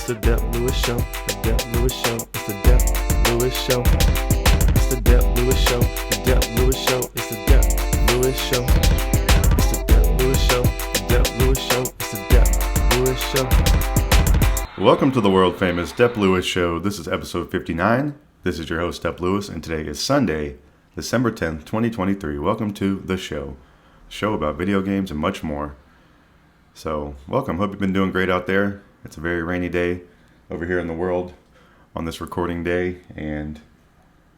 It's the Dep Lewis Show. The Dep Lewis Show. It's the Dep Lewis Show. It's the Dep Lewis Show. The Dep Lewis Show. It's the Dep Lewis Show. It's the Dep Lewis Show. The Dep Lewis Show. It's the Dep Lewis Show. Welcome to the world famous Dep Lewis Show. This is episode 59. This is your host, Dep Lewis, and today is Sunday, December 10th, 2023. Welcome to the show. Show about video games and much more. So, welcome. Hope you've been doing great out there. It's a very rainy day over here in the world on this recording day, and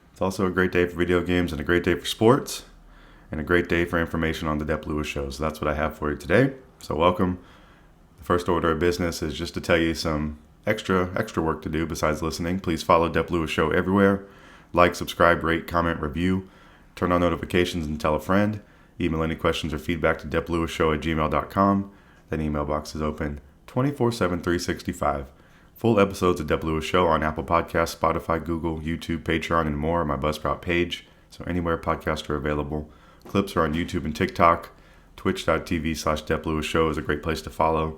it's also a great day for video games and a great day for sports and a great day for information on the Dep Lewis Show. So that's what I have for you today. So welcome. The first order of business is just to tell you some extra work to do besides listening. Please follow Dep Lewis Show everywhere. Like, subscribe, rate, comment, review. Turn on notifications and tell a friend. Email any questions or feedback to DepLewisShow@gmail.com. That email box is open 24/7, 365. Full episodes of Dep Lewis Show on Apple Podcasts, Spotify, Google, YouTube, Patreon, and more on my Buzzsprout page. So anywhere podcasts are available. Clips are on YouTube and TikTok. Twitch.tv/DepLewisShow is a great place to follow.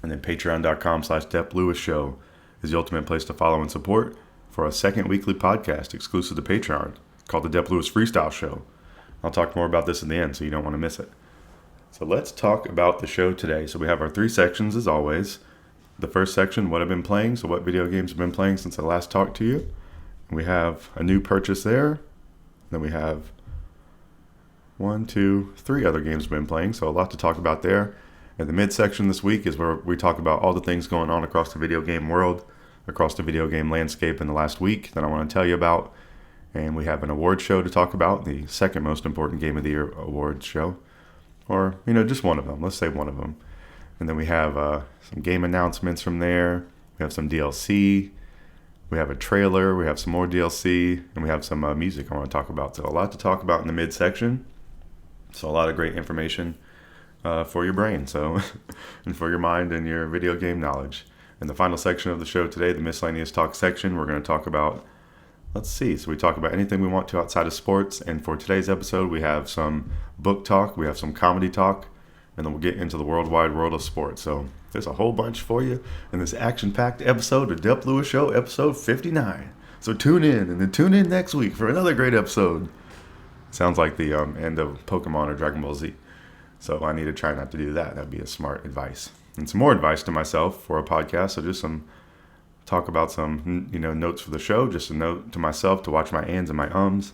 And then Patreon.com/DepLewisShow is the ultimate place to follow and support for a second weekly podcast exclusive to Patreon called the Dep Lewis Freestyle Show. I'll talk more about this in the end, so you don't want to miss it. So let's talk about the show today. So we have our three sections as always. The first section, what I've been playing. So what video games I've been playing since I last talked to you. We have a new purchase there. Then we have 1, 2, 3 other games I've been playing. So a lot to talk about there. And the midsection this week is where we talk about all the things going on across the video game world, across the video game landscape in the last week that I want to tell you about. And we have an award show to talk about, the second most important Game of the Year awards show. Or, just one of them. Let's say one of them. And then we have some game announcements from there. We have some DLC. We have a trailer. We have some more DLC. And we have some music I want to talk about. So a lot to talk about in the midsection. So a lot of great information for your brain, so and for your mind and your video game knowledge. In the final section of the show today, the miscellaneous talk section, we're going to talk about, so we talk about anything we want to outside of sports. And for today's episode, we have some book talk, we have some comedy talk, and then we'll get into the worldwide world of sports. So there's a whole bunch for you in this action-packed episode of Dep Lewis Show, episode 59. So tune in, and then tune in next week for another great episode. Sounds like the end of Pokemon or Dragon Ball Z. So I need to try not to do that. That'd be a smart advice. And some more advice to myself for a podcast. So just talk about some, notes for the show. Just a note to myself to watch my ands and my ums.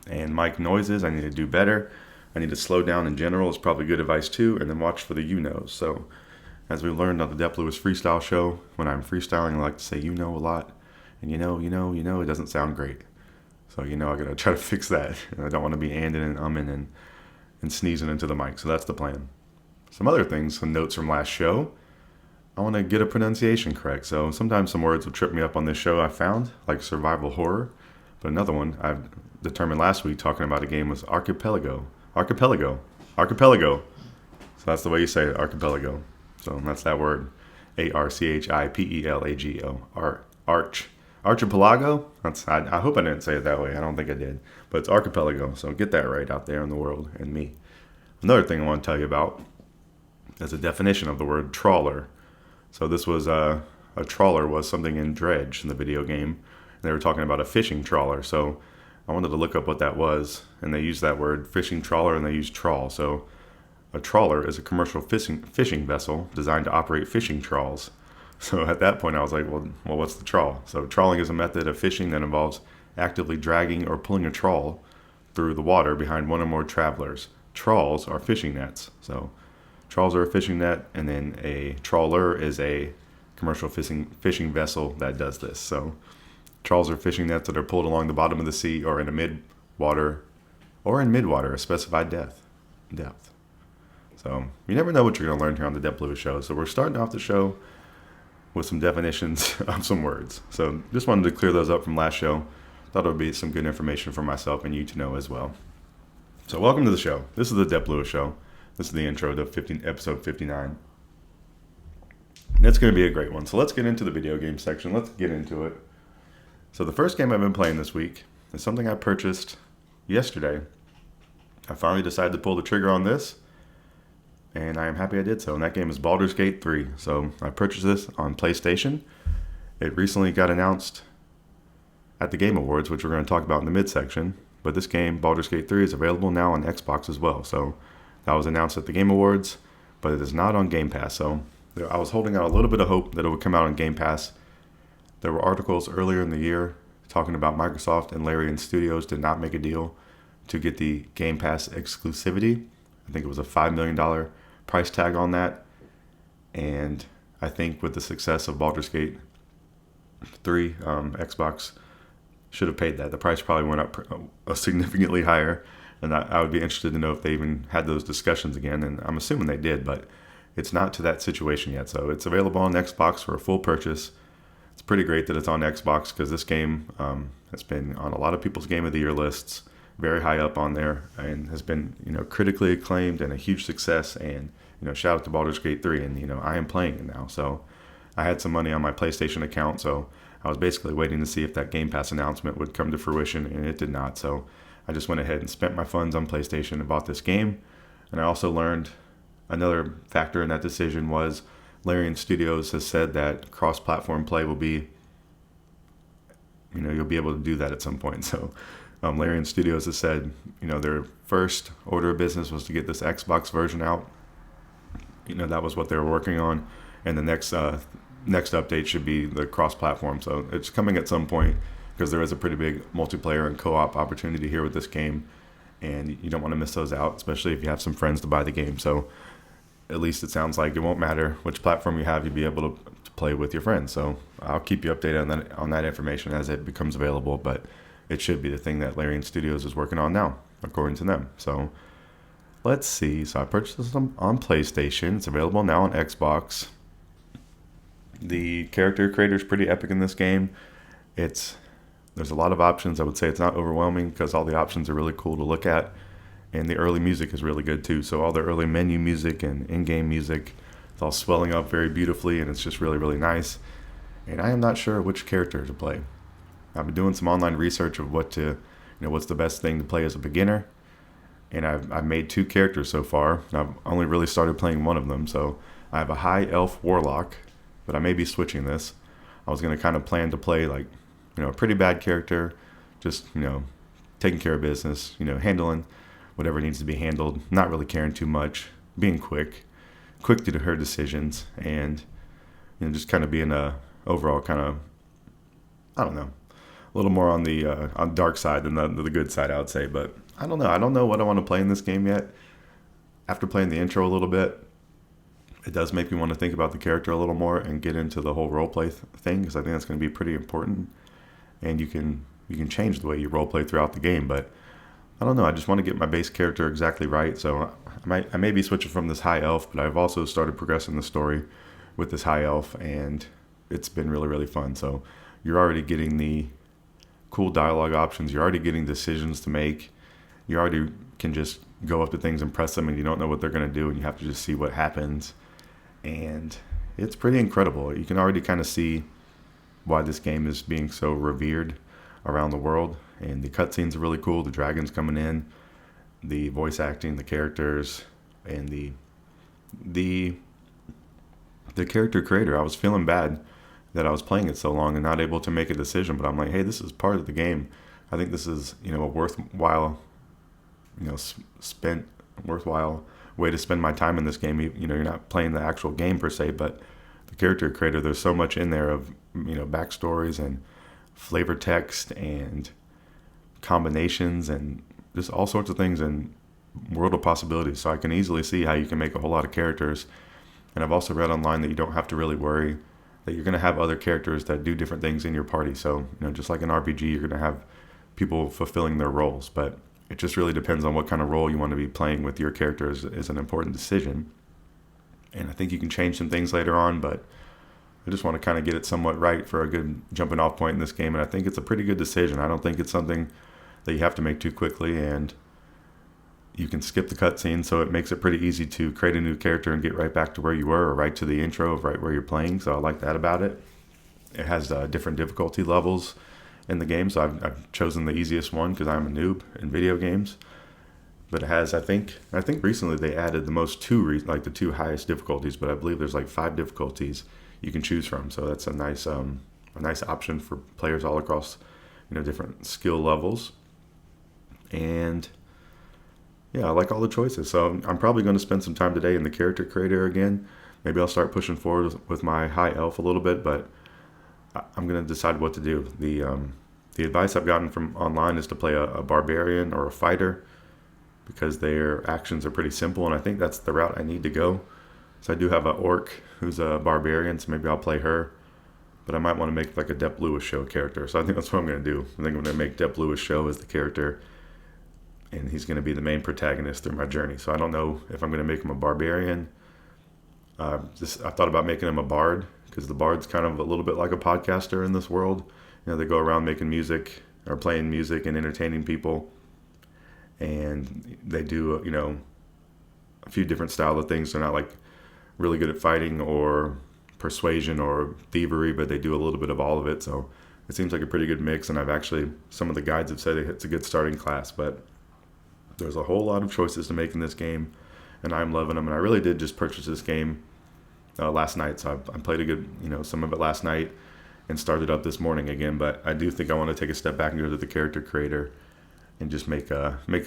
And mic noises, I need to do better. I need to slow down in general is probably good advice too. And then watch for the you-knows. So as we learned on the Dep Lewis Freestyle Show, when I'm freestyling, I like to say a lot. And it doesn't sound great. So I gotta try to fix that. And I don't want to be anding and umming and sneezing into the mic. So that's the plan. Some other things, some notes from last show. I want to get a pronunciation correct. So sometimes some words will trip me up on this show I found, like survival horror. But another one I've determined last week talking about a game was archipelago. Archipelago. So that's the way you say it, archipelago. So that's that word. Archipelago. Archipelago? I hope I didn't say it that way. I don't think I did. But it's archipelago. So get that right out there in the world and me. Another thing I want to tell you about is a definition of the word trawler. So this was a trawler was something in Dredge in the video game. And they were talking about a fishing trawler. So I wanted to look up what that was. And they used that word fishing trawler and they used trawl. So a trawler is a commercial fishing vessel designed to operate fishing trawls. So at that point I was like, well, what's the trawl? So trawling is a method of fishing that involves actively dragging or pulling a trawl through the water behind one or more travelers. Trawls are fishing nets. So trawls are a fishing net, and then a trawler is a commercial fishing vessel that does this. So trawls are fishing nets that are pulled along the bottom of the sea or in midwater, a specified depth. So you never know what you're going to learn here on the Dep Lewis Show. So we're starting off the show with some definitions of some words. So just wanted to clear those up from last show. Thought it would be some good information for myself and you to know as well. So welcome to the show. This is the Dep Lewis Show. This is the intro to episode 59. And it's going to be a great one. So let's get into the video game section. Let's get into it. So the first game I've been playing this week is something I purchased yesterday. I finally decided to pull the trigger on this. and I am happy I did so. And that game is Baldur's Gate 3. So I purchased this on PlayStation. It recently got announced at the Game Awards, which we're going to talk about in the midsection. But this game, Baldur's Gate 3, is available now on Xbox as well. So that was announced at the Game Awards, but it is not on Game Pass. So I was holding out a little bit of hope that it would come out on Game Pass. There were articles earlier in the year talking about Microsoft and Larian Studios did not make a deal to get the Game Pass exclusivity. I think it was a $5 million price tag on that. And I think with the success of Baldur's Gate 3, Xbox should have paid that. The price probably went up significantly higher. And I would be interested to know if they even had those discussions again. And I'm assuming they did, but it's not to that situation yet. So it's available on Xbox for a full purchase. It's pretty great that it's on Xbox because this game has been on a lot of people's Game of the Year lists, very high up on there, and has been critically acclaimed and a huge success. And shout out to Baldur's Gate 3, and I am playing it now. So I had some money on my PlayStation account, so I was basically waiting to see if that Game Pass announcement would come to fruition, and it did not. So I just went ahead and spent my funds on PlayStation and bought this game. And I also learned another factor in that decision was Larian Studios has said that cross-platform play will be, you'll be able to do that at some point. So Larian Studios has said, their first order of business was to get this Xbox version out. That was what they were working on. And the next update should be the cross-platform. So it's coming at some point because there is a pretty big multiplayer and co-op opportunity here with this game. And you don't want to miss those out, especially if you have some friends to buy the game. So at least it sounds like it won't matter which platform you have, you'll be able to play with your friends. So I'll keep you updated on that information as it becomes available, but it should be the thing that Larian Studios is working on now, according to them. So let's see. So I purchased this on PlayStation. It's available now on Xbox. The character creator is pretty epic in this game. There's a lot of options. I would say it's not overwhelming because all the options are really cool to look at. And the early music is really good too. So all the early menu music and in-game music, it's all swelling up very beautifully, and it's just really, really nice. And I am not sure which character to play. I've been doing some online research of what's the best thing to play as a beginner. And I've made 2 characters so far. And I've only really started playing one of them. So I have a high elf warlock, but I may be switching this. I was going to kind of plan to play a pretty bad character, just, taking care of business, handling whatever needs to be handled, not really caring too much, being quick to her decisions, and just kind of being a overall kind of, I don't know, a little more on the dark side than the good side, I would say. But I don't know what I want to play in this game yet. After playing the intro a little bit, it does make me want to think about the character a little more and get into the whole roleplay thing, because I think that's going to be pretty important. And you can change the way you roleplay throughout the game, but I don't know. I just want to get my base character exactly right. So I may be switching from this high elf, but I've also started progressing the story with this high elf, and it's been really, really fun. So you're already getting the cool dialogue options. You're already getting decisions to make. You already can just go up to things and press them, and you don't know what they're going to do, and you have to just see what happens. And it's pretty incredible. You can already kind of see why this game is being so revered around the world. And the cutscenes are really cool. The dragons coming in, the voice acting, the characters, and the character creator. I was feeling bad that I was playing it so long and not able to make a decision, but I'm like, hey, this is part of the game. I think this is a worthwhile worthwhile way to spend my time in this game. You're not playing the actual game per se, but the character creator, there's so much in there of backstories and flavor text and combinations and just all sorts of things and world of possibilities. So I can easily see how you can make a whole lot of characters. And I've also read online that you don't have to really worry that you're going to have other characters that do different things in your party. So just like an RPG, you're going to have people fulfilling their roles, but it just really depends on what kind of role you want to be playing with your character is an important decision. And I think you can change some things later on, but I just want to kind of get it somewhat right for a good jumping off point in this game. And I think it's a pretty good decision. I don't think it's something that you have to make too quickly, and you can skip the cutscene, so it makes it pretty easy to create a new character and get right back to where you were, or right to the intro of right where you're playing. So I like that about it. It has different difficulty levels in the game, so I've chosen the easiest one because I'm a noob in video games. but it has, I think recently they added the most the two highest difficulties, but I believe there's like 5 difficulties you can choose from. So that's a nice option for players all across, different skill levels. And yeah, I like all the choices. So I'm probably going to spend some time today in the character creator again. Maybe I'll start pushing forward with my high elf a little bit, but I'm going to decide what to do. The advice I've gotten from online is to play a barbarian or a fighter because their actions are pretty simple, and I think that's the route I need to go. So I do have an orc who's a barbarian, so maybe I'll play her. But I might want to make like a Dep Lewis Show character. So I think that's what I'm going to do. I think I'm going to make Dep Lewis Show as the character, and he's going to be the main protagonist through my journey. So I don't know if I'm going to make him a barbarian. I thought about making him a bard, because the bard's kind of a little bit like a podcaster in this world. They go around making music or playing music and entertaining people, and they do a few different style of things. They're not like really good at fighting or persuasion or thievery, but they do a little bit of all of it. So it seems like a pretty good mix, and some of the guides have said it's a good starting class, but there's a whole lot of choices to make in this game, and I'm loving them. And I really did just purchase this game last night, so I played a good some of it last night and started up this morning again. But I do think I want to take a step back and go to the character creator and just make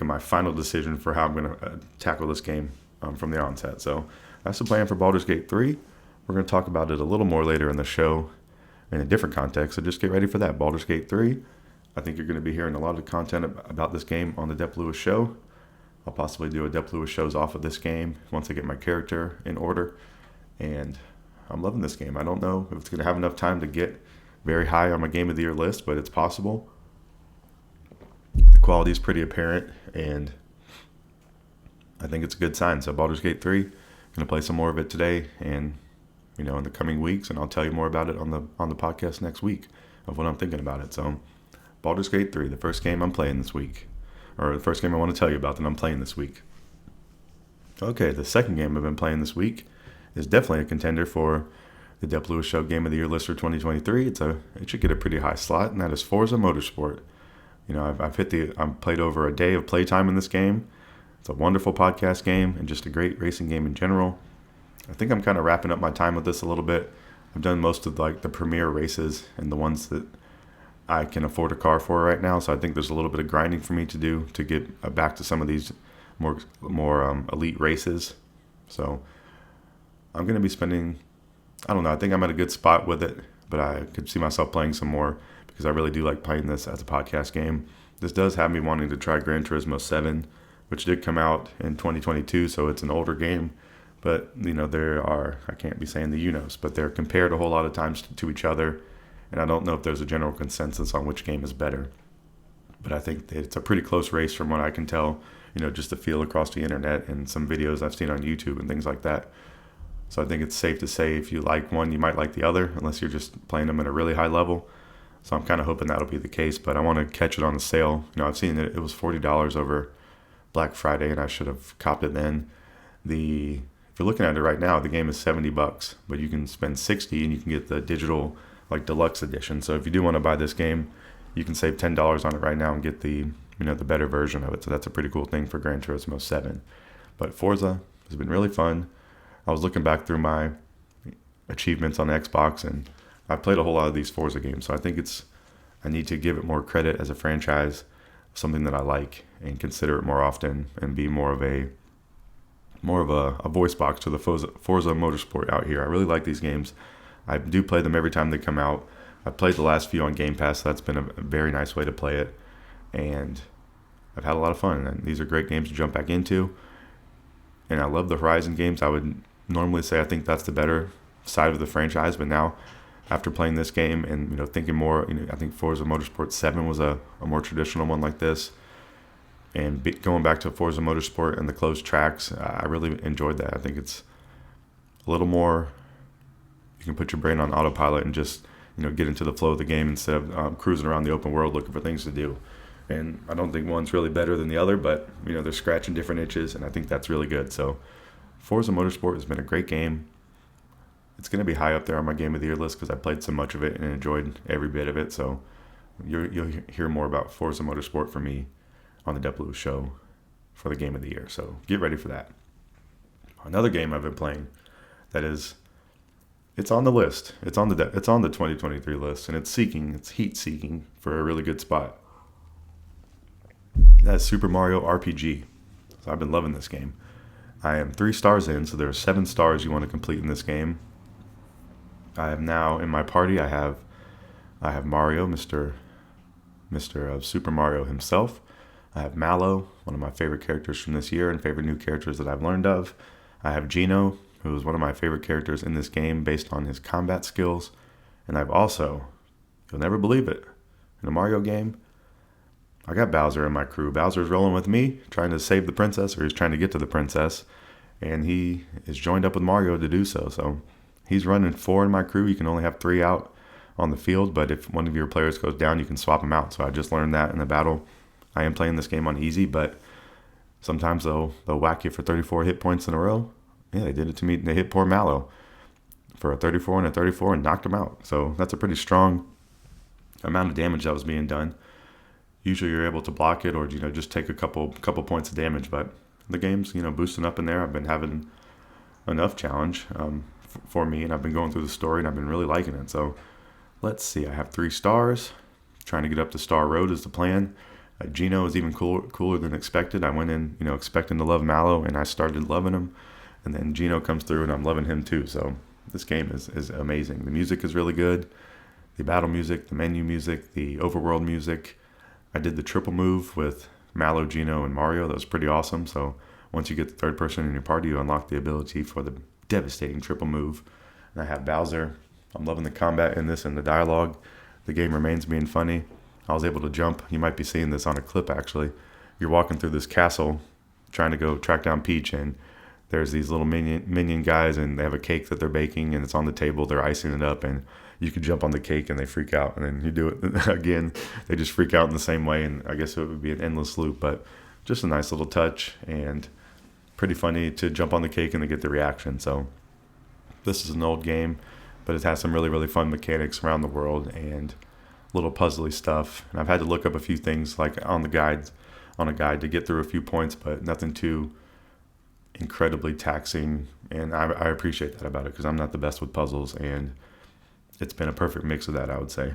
my final decision for how I'm going to tackle this game from the onset. So that's the plan for Baldur's Gate 3. We're going to talk about it a little more later in the show in a different context, so just get ready for that. Baldur's Gate 3. I think you're going to be hearing a lot of content about this game on the Dep Lewis Show. I'll possibly do a Dep Lewis Shows off of this game once I get my character in order. And I'm loving this game. I don't know if it's going to have enough time to get very high on my Game of the Year list, but it's possible. The quality is pretty apparent, and I think it's a good sign. So Baldur's Gate 3, I'm going to play some more of it today and in the coming weeks, and I'll tell you more about it on the podcast next week of what I'm thinking about it. So Baldur's Gate 3, the first game I'm playing this week, or the first game I want to tell you about that I'm playing this week. Okay, the second game I've been playing this week is definitely a contender for the Dep Lewis Show Game of the Year list for 2023. It should get a pretty high slot, and that is Forza Motorsport. I've played over a day of playtime in this game. It's a wonderful podcast game and just a great racing game in general. I think I'm kind of wrapping up my time with this a little bit. I've done most of the premier races and the ones that I can afford a car for right now. So I think there's a little bit of grinding for me to do to get back to some of these more elite races. So I'm going to be spending, I don't know, I think I'm at a good spot with it, but I could see myself playing some more because I really do like playing this as a podcast game. This does have me wanting to try Gran Turismo 7, which did come out in 2022, so it's an older game. But, there are, I can't be saying the but they're compared a whole lot of times to each other, and I don't know if there's a general consensus on which game is better. But I think that it's a pretty close race from what I can tell, just the feel across the internet and some videos I've seen on YouTube and things like that. So I think it's safe to say if you like one, you might like the other, unless you're just playing them at a really high level. So I'm kind of hoping that'll be the case, but I want to catch it on the sale. I've seen it was $40 over Black Friday, and I should have copped it then. If you're looking at it right now, the game is $70, but you can spend $60 and you can get the digital deluxe edition. So if you do want to buy this game, you can save $10 on it right now and get the the better version of it. So that's a pretty cool thing for Gran Turismo 7. But Forza has been really fun. I was looking back through my achievements on Xbox, and I've played a whole lot of these Forza games. So I think I need to give it more credit as a franchise, something that I like, and consider it more often and be more of a voice box to the Forza Motorsport out here. I really like these games. I do play them every time they come out. I've played the last few on Game Pass, so that's been a very nice way to play it. And I've had a lot of fun. And these are great games to jump back into. And I love the Horizon games. I would normally say I think that's the better side of the franchise. But now, after playing this game and thinking more, I think Forza Motorsport 7 was a more traditional one like this. And going back to Forza Motorsport and the closed tracks, I really enjoyed that. I think it's a little more, you can put your brain on autopilot and just, get into the flow of the game instead of cruising around the open world looking for things to do. And I don't think one's really better than the other, but, they're scratching different itches, and I think that's really good. So Forza Motorsport has been a great game. It's going to be high up there on my Game of the Year list because I played so much of it and enjoyed every bit of it. So you'll hear more about Forza Motorsport from me on the Dep Lewis Show for the game of the year. So get ready for that. Another game I've been playing that is, it's on the list. It's on the 2023 list, and it's heat seeking for a really good spot. That's Super Mario RPG. So I've been loving this game. I am 3 stars in, so there are 7 stars you want to complete in this game. I have now in my party. I have Mario, Mr. Super Mario himself. I have Mallow, one of my favorite characters from this year and favorite new characters that I've learned of. I have Geno, who is one of my favorite characters in this game based on his combat skills. And I've also, you'll never believe it, in a Mario game, I got Bowser in my crew. Bowser's rolling with me, trying to save the princess, or he's trying to get to the princess. And he is joined up with Mario to do so. So he's running 4 in my crew. You can only have 3 out on the field, but if one of your players goes down, you can swap them out. So I just learned that in the battle. I am playing this game on easy, but sometimes they'll whack you for 34 hit points in a row. Yeah, they did it to me. They hit poor Mallow for a 34 and a 34 and knocked him out. So that's a pretty strong amount of damage that was being done. Usually you're able to block it or just take a couple points of damage, but the game's boosting up in there. I've been having enough challenge for me, and I've been going through the story, and I've been really liking it. So let's see. I have 3 stars. Trying to get up to Star Road is the plan. Geno is even cooler than expected. I went in, expecting to love Mallow, and I started loving him. And then Geno comes through, and I'm loving him too. So this game is amazing. The music is really good. The battle music, the menu music, the overworld music. I did the triple move with Mallow, Geno, and Mario. That was pretty awesome. So once you get the third person in your party, you unlock the ability for the devastating triple move. And I have Bowser. I'm loving the combat in this and the dialogue. The game remains being funny. I was able to jump. You might be seeing this on a clip, actually. You're walking through this castle trying to go track down Peach, and there's these little minion guys, and they have a cake that they're baking, and it's on the table. They're icing it up, and you could jump on the cake, and they freak out. And then you do it again. They just freak out in the same way, and I guess it would be an endless loop, but just a nice little touch, and pretty funny to jump on the cake and to get the reaction. So this is an old game, but it has some really, really fun mechanics around the world and little puzzly stuff. And I've had to look up a few things like on a guide to get through a few points, but nothing too incredibly taxing. And I appreciate that about it because I'm not the best with puzzles, and it's been a perfect mix of that, I would say.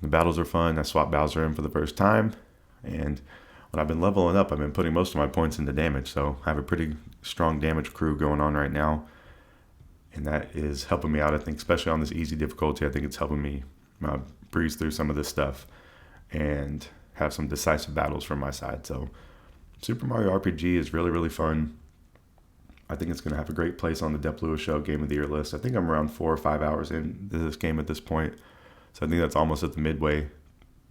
The battles are fun. I swapped Bowser in for the first time, and when I've been leveling up, I've been putting most of my points into damage. So I have a pretty strong damage crew going on right now, and that is helping me out, I think, especially on this easy difficulty. I think it's helping me breeze through some of this stuff and have some decisive battles from my side. So Super Mario RPG is really, really fun. I think it's going to have a great place on the Dep Lewis Show Game of the Year list. I think I'm around 4 or 5 hours into this game at this point. So I think that's almost at the midway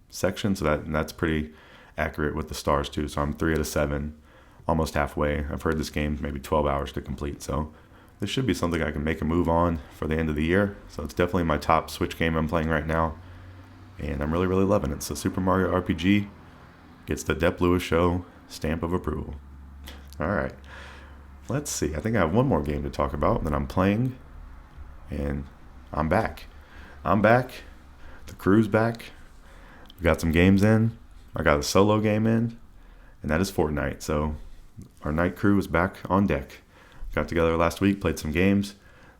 section. So that's pretty accurate with the stars too. So I'm 3 out of 7, almost halfway. I've heard this game maybe 12 hours to complete. So this should be something I can make a move on for the end of the year. So it's definitely my top Switch game I'm playing right now, and I'm really, really loving it. So Super Mario RPG gets the Dep Lewis Show stamp of approval. All right. Let's see. I think I have one more game to talk about that I'm playing, and I'm back. The crew's back. We got some games in. I got a solo game in, and that is Fortnite. So our night crew is back on deck. Got together last week, played some games.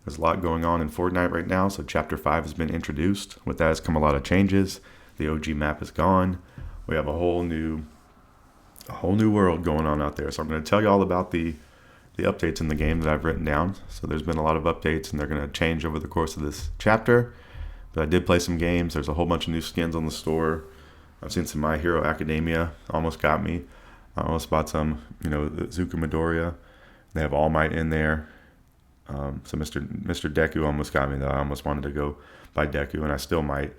There's a lot going on in Fortnite right now, so Chapter 5 has been introduced. With that has come a lot of changes. The OG map is gone. We have a whole new world going on out there. So I'm going to tell you all about the updates in the game that I've written down. So there's been a lot of updates, and they're going to change over the course of this chapter. But I did play some games. There's a whole bunch of new skins on the store. I've seen some My Hero Academia. Almost got me. I almost bought some, Zuka Midoriya. They have All Might in there. So Mr. Deku almost got me, though. I almost wanted to go buy Deku, and I still might.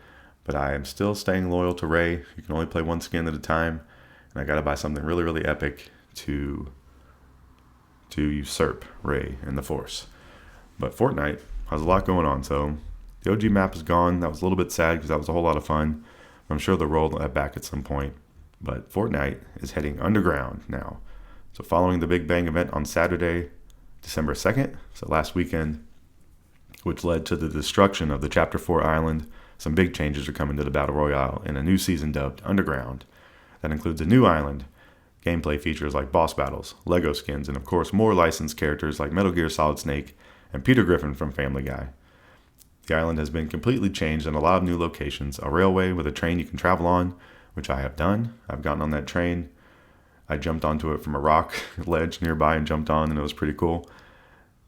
But I am still staying loyal to Rey. You can only play one skin at a time. And I got to buy something really, really epic to usurp Rey and the Force. But Fortnite has a lot going on. So the OG map is gone. That was a little bit sad because that was a whole lot of fun. I'm sure they'll roll that back at some point. But Fortnite is heading underground now. So following the Big Bang event on Saturday, December 2nd, so last weekend, which led to the destruction of the Chapter 4 island, some big changes are coming to the Battle Royale in a new season dubbed Underground. That includes a new island gameplay features like boss battles, Lego skins, and of course more licensed characters like Metal Gear Solid Snake and Peter Griffin from Family Guy. The island has been completely changed in a lot of new locations. A railway with a train you can travel on, which I have done. I've gotten on that train. I jumped onto it from a rock ledge nearby and jumped on, and it was pretty cool.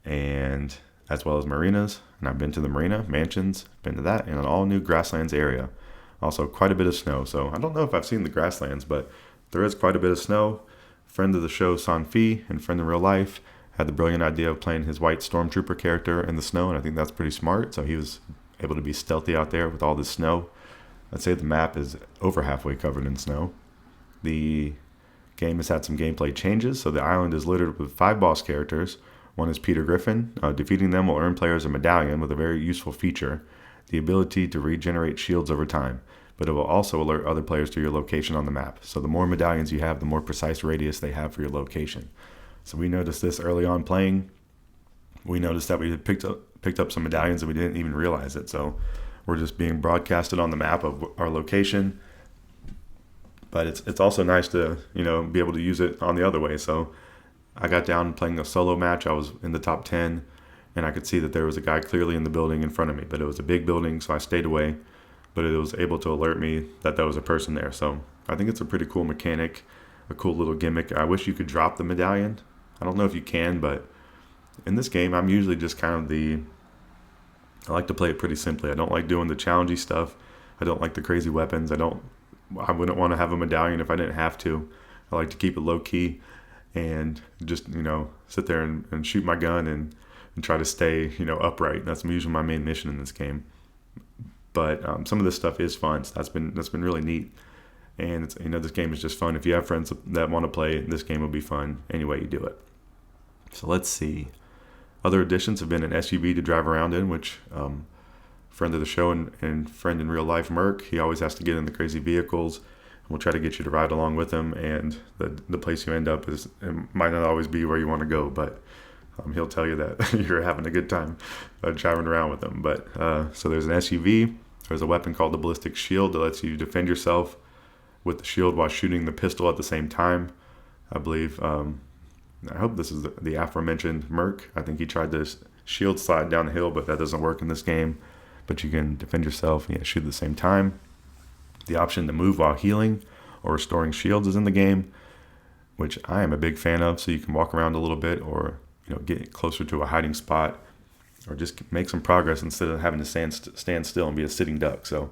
And as well as marinas, and I've been to the marina, mansions, been to that, and an all-new grasslands area. Also, quite a bit of snow. So I don't know if I've seen the grasslands, but there is quite a bit of snow. Friend of the show, Sanfi, and friend in real life, had the brilliant idea of playing his white stormtrooper character in the snow, and I think that's pretty smart. So he was able to be stealthy out there with all this snow. I'd say the map is over halfway covered in snow. The game has had some gameplay changes, so the island is littered with 5 boss characters. One is Peter Griffin. Defeating them will earn players a medallion with a very useful feature, the ability to regenerate shields over time, but it will also alert other players to your location on the map. So the more medallions you have, the more precise radius they have for your location. So we noticed this early on playing. We noticed that we had picked up some medallions and we didn't even realize it. So we're just being broadcasted on the map of our location. But it's also nice to, be able to use it on the other way. So I got down playing a solo match. I was in the top 10, and I could see that there was a guy clearly in the building in front of me. But it was a big building, so I stayed away. But it was able to alert me that there was a person there. So I think it's a pretty cool mechanic, a cool little gimmick. I wish you could drop the medallion. I don't know if you can, but in this game, I'm usually just kind of I like to play it pretty simply. I don't like doing the challengey stuff. I don't like the crazy weapons. I wouldn't want to have a medallion if I didn't have to. I like to keep it low key and just, sit there and shoot my gun and try to stay, upright. That's usually my main mission in this game. But some of this stuff is fun. So that's been really neat. And it's, this game is just fun. If you have friends that want to play, this game will be fun any way you do it. So let's see. Other additions have been an SUV to drive around in, which friend of the show and friend in real life, Merc, he always has to get in the crazy vehicles. We'll try to get you to ride along with him, and the place you end up it might not always be where you want to go, but he'll tell you that you're having a good time driving around with him. But so there's an SUV. There's a weapon called the ballistic shield that lets you defend yourself with the shield while shooting the pistol at the same time. I believe, I hope this is the aforementioned Merc. I think he tried to shield slide down the hill, but that doesn't work in this game. But you can defend yourself and shoot at the same time. The option to move while healing or restoring shields is in the game, which I am a big fan of. So you can walk around a little bit or get closer to a hiding spot or just make some progress instead of having to stand still and be a sitting duck. So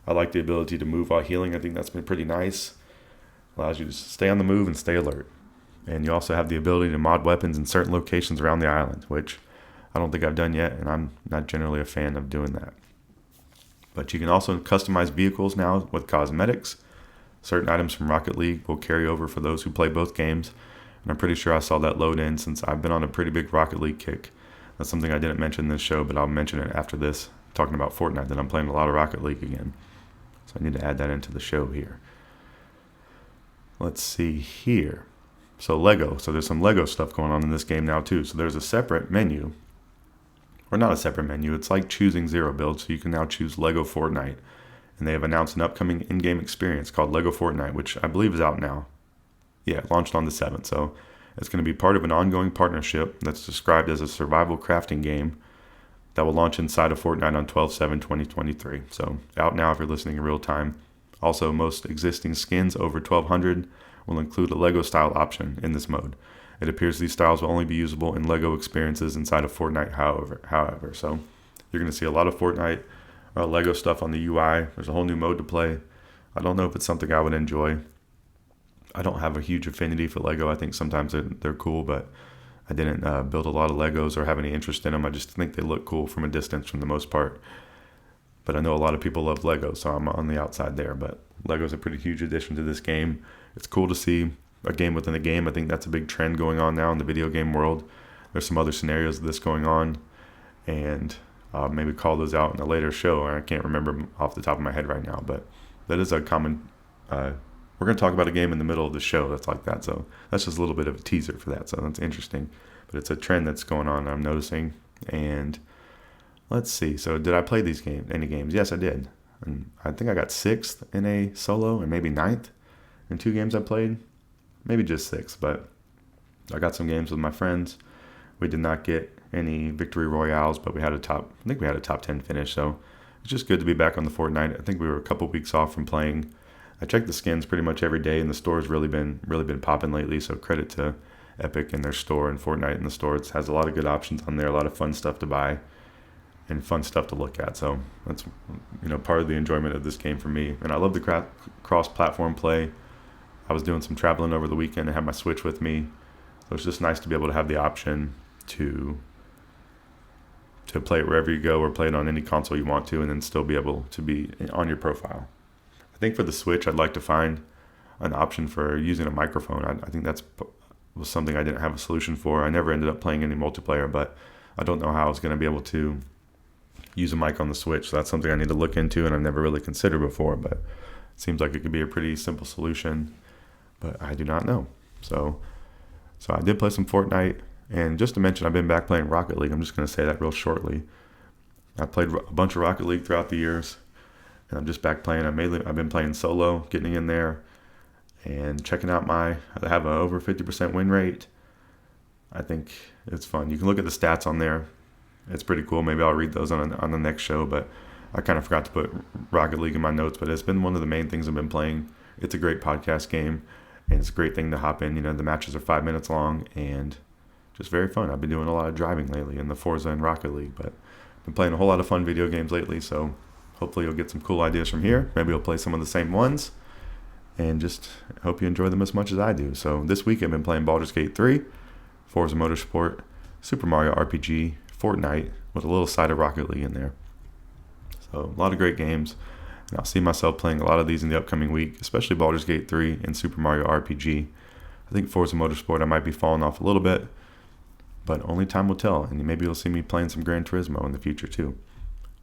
I like the ability to move while healing. I think that's been pretty nice. Allows you to stay on the move and stay alert. And you also have the ability to mod weapons in certain locations around the island, which I don't think I've done yet, and I'm not generally a fan of doing that. But you can also customize vehicles now with cosmetics. Certain items from Rocket League will carry over for those who play both games. And I'm pretty sure I saw that load in since I've been on a pretty big Rocket League kick. That's something I didn't mention in this show, but I'll mention it after this, talking about Fortnite, that I'm playing a lot of Rocket League again. So I need to add that into the show here. Let's see here. So Lego. So there's some Lego stuff going on in this game now too. So there's a separate menu. Or not a separate menu. It's like choosing zero build. So you can now choose Lego Fortnite. And they have announced an upcoming in-game experience called Lego Fortnite, which I believe is out now. Yeah, it launched on the 7th. So it's going to be part of an ongoing partnership that's described as a survival crafting game that will launch inside of Fortnite on 12/7/2023. So out now if you're listening in real time. Also, most existing skins over 1,200 will include a Lego style option in this mode. It appears these styles will only be usable in Lego experiences inside of Fortnite, however. So you're going to see a lot of Fortnite Lego stuff on the UI. There's a whole new mode to play. I don't know if it's something I would enjoy. I don't have a huge affinity for Lego. I think sometimes they're cool, but I didn't build a lot of Legos or have any interest in them. I just think they look cool from a distance for the most part. But I know a lot of people love Lego, so I'm on the outside there. But Lego's a pretty huge addition to this game. It's cool to see a game within a game. I think that's a big trend going on now in the video game world. There's some other scenarios of this going on, and I'll maybe call those out in a later show. I can't remember off the top of my head right now, but that is a common... we're going to talk about a game in the middle of the show that's like that, so that's just a little bit of a teaser for that, so that's interesting. But it's a trend that's going on, I'm noticing. And let's see, so did I play any games? Yes, I did. And I think I got 6th in a solo and maybe 9th in 2 games I played. maybe just 6, but I got some games with my friends. We did not get any victory royales, but I think we had a top 10 finish, so it's just good to be back on the Fortnite. I think we were a couple weeks off from playing. I check the skins pretty much every day, and the store's really been popping lately, so credit to Epic and their store, and Fortnite in the store. It has a lot of good options on there, a lot of fun stuff to buy and fun stuff to look at. So that's part of the enjoyment of this game for me. And I love the cross-platform play. I was doing some traveling over the weekend and had my Switch with me, so it's just nice to be able to have the option to play it wherever you go, or play it on any console you want to, and then still be able to be on your profile. I think for the Switch, I'd like to find an option for using a microphone. I think was something I didn't have a solution for. I never ended up playing any multiplayer, but I don't know how I was going to be able to use a mic on the Switch. So that's something I need to look into, and I've never really considered before, but it seems like it could be a pretty simple solution, but I do not know. So I did play some Fortnite, and just to mention, I've been back playing Rocket League. I'm just going to say that real shortly. I played a bunch of Rocket League throughout the years, and I'm just back playing. I've been playing solo, getting in there, and checking out I have an over 50% win rate. I think it's fun. You can look at the stats on there. It's pretty cool. Maybe I'll read those on the next show, but I kind of forgot to put Rocket League in my notes, but it's been one of the main things I've been playing. It's a great podcast game, and it's a great thing to hop in. The matches are 5 minutes long, and just very fun. I've been doing a lot of driving lately in the Forza and Rocket League, but I've been playing a whole lot of fun video games lately, so hopefully you'll get some cool ideas from here. Maybe you'll play some of the same ones, and just hope you enjoy them as much as I do. So this week I've been playing Baldur's Gate 3, Forza Motorsport, Super Mario RPG, Fortnite, with a little side of Rocket League in there. So a lot of great games, and I'll see myself playing a lot of these in the upcoming week, especially Baldur's Gate 3 and Super Mario RPG. I think Forza Motorsport I might be falling off a little bit, but only time will tell, and maybe you'll see me playing some Gran Turismo in the future too.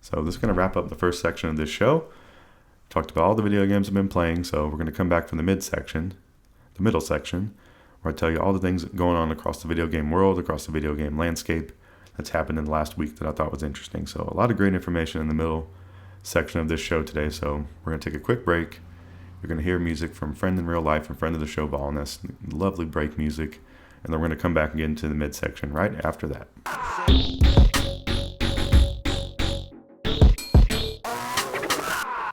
So this is going to wrap up the first section of this show. Talked about all the video games I've been playing, so we're going to come back from the middle section, where I tell you all the things going on across the video game world, across the video game landscape that's happened in the last week that I thought was interesting. So a lot of great information in the middle section of this show today, so we're going to take a quick break. You're going to hear music from Friend in Real Life and friend of the show, Volness, lovely break music, and then we're going to come back and get into the midsection right after that.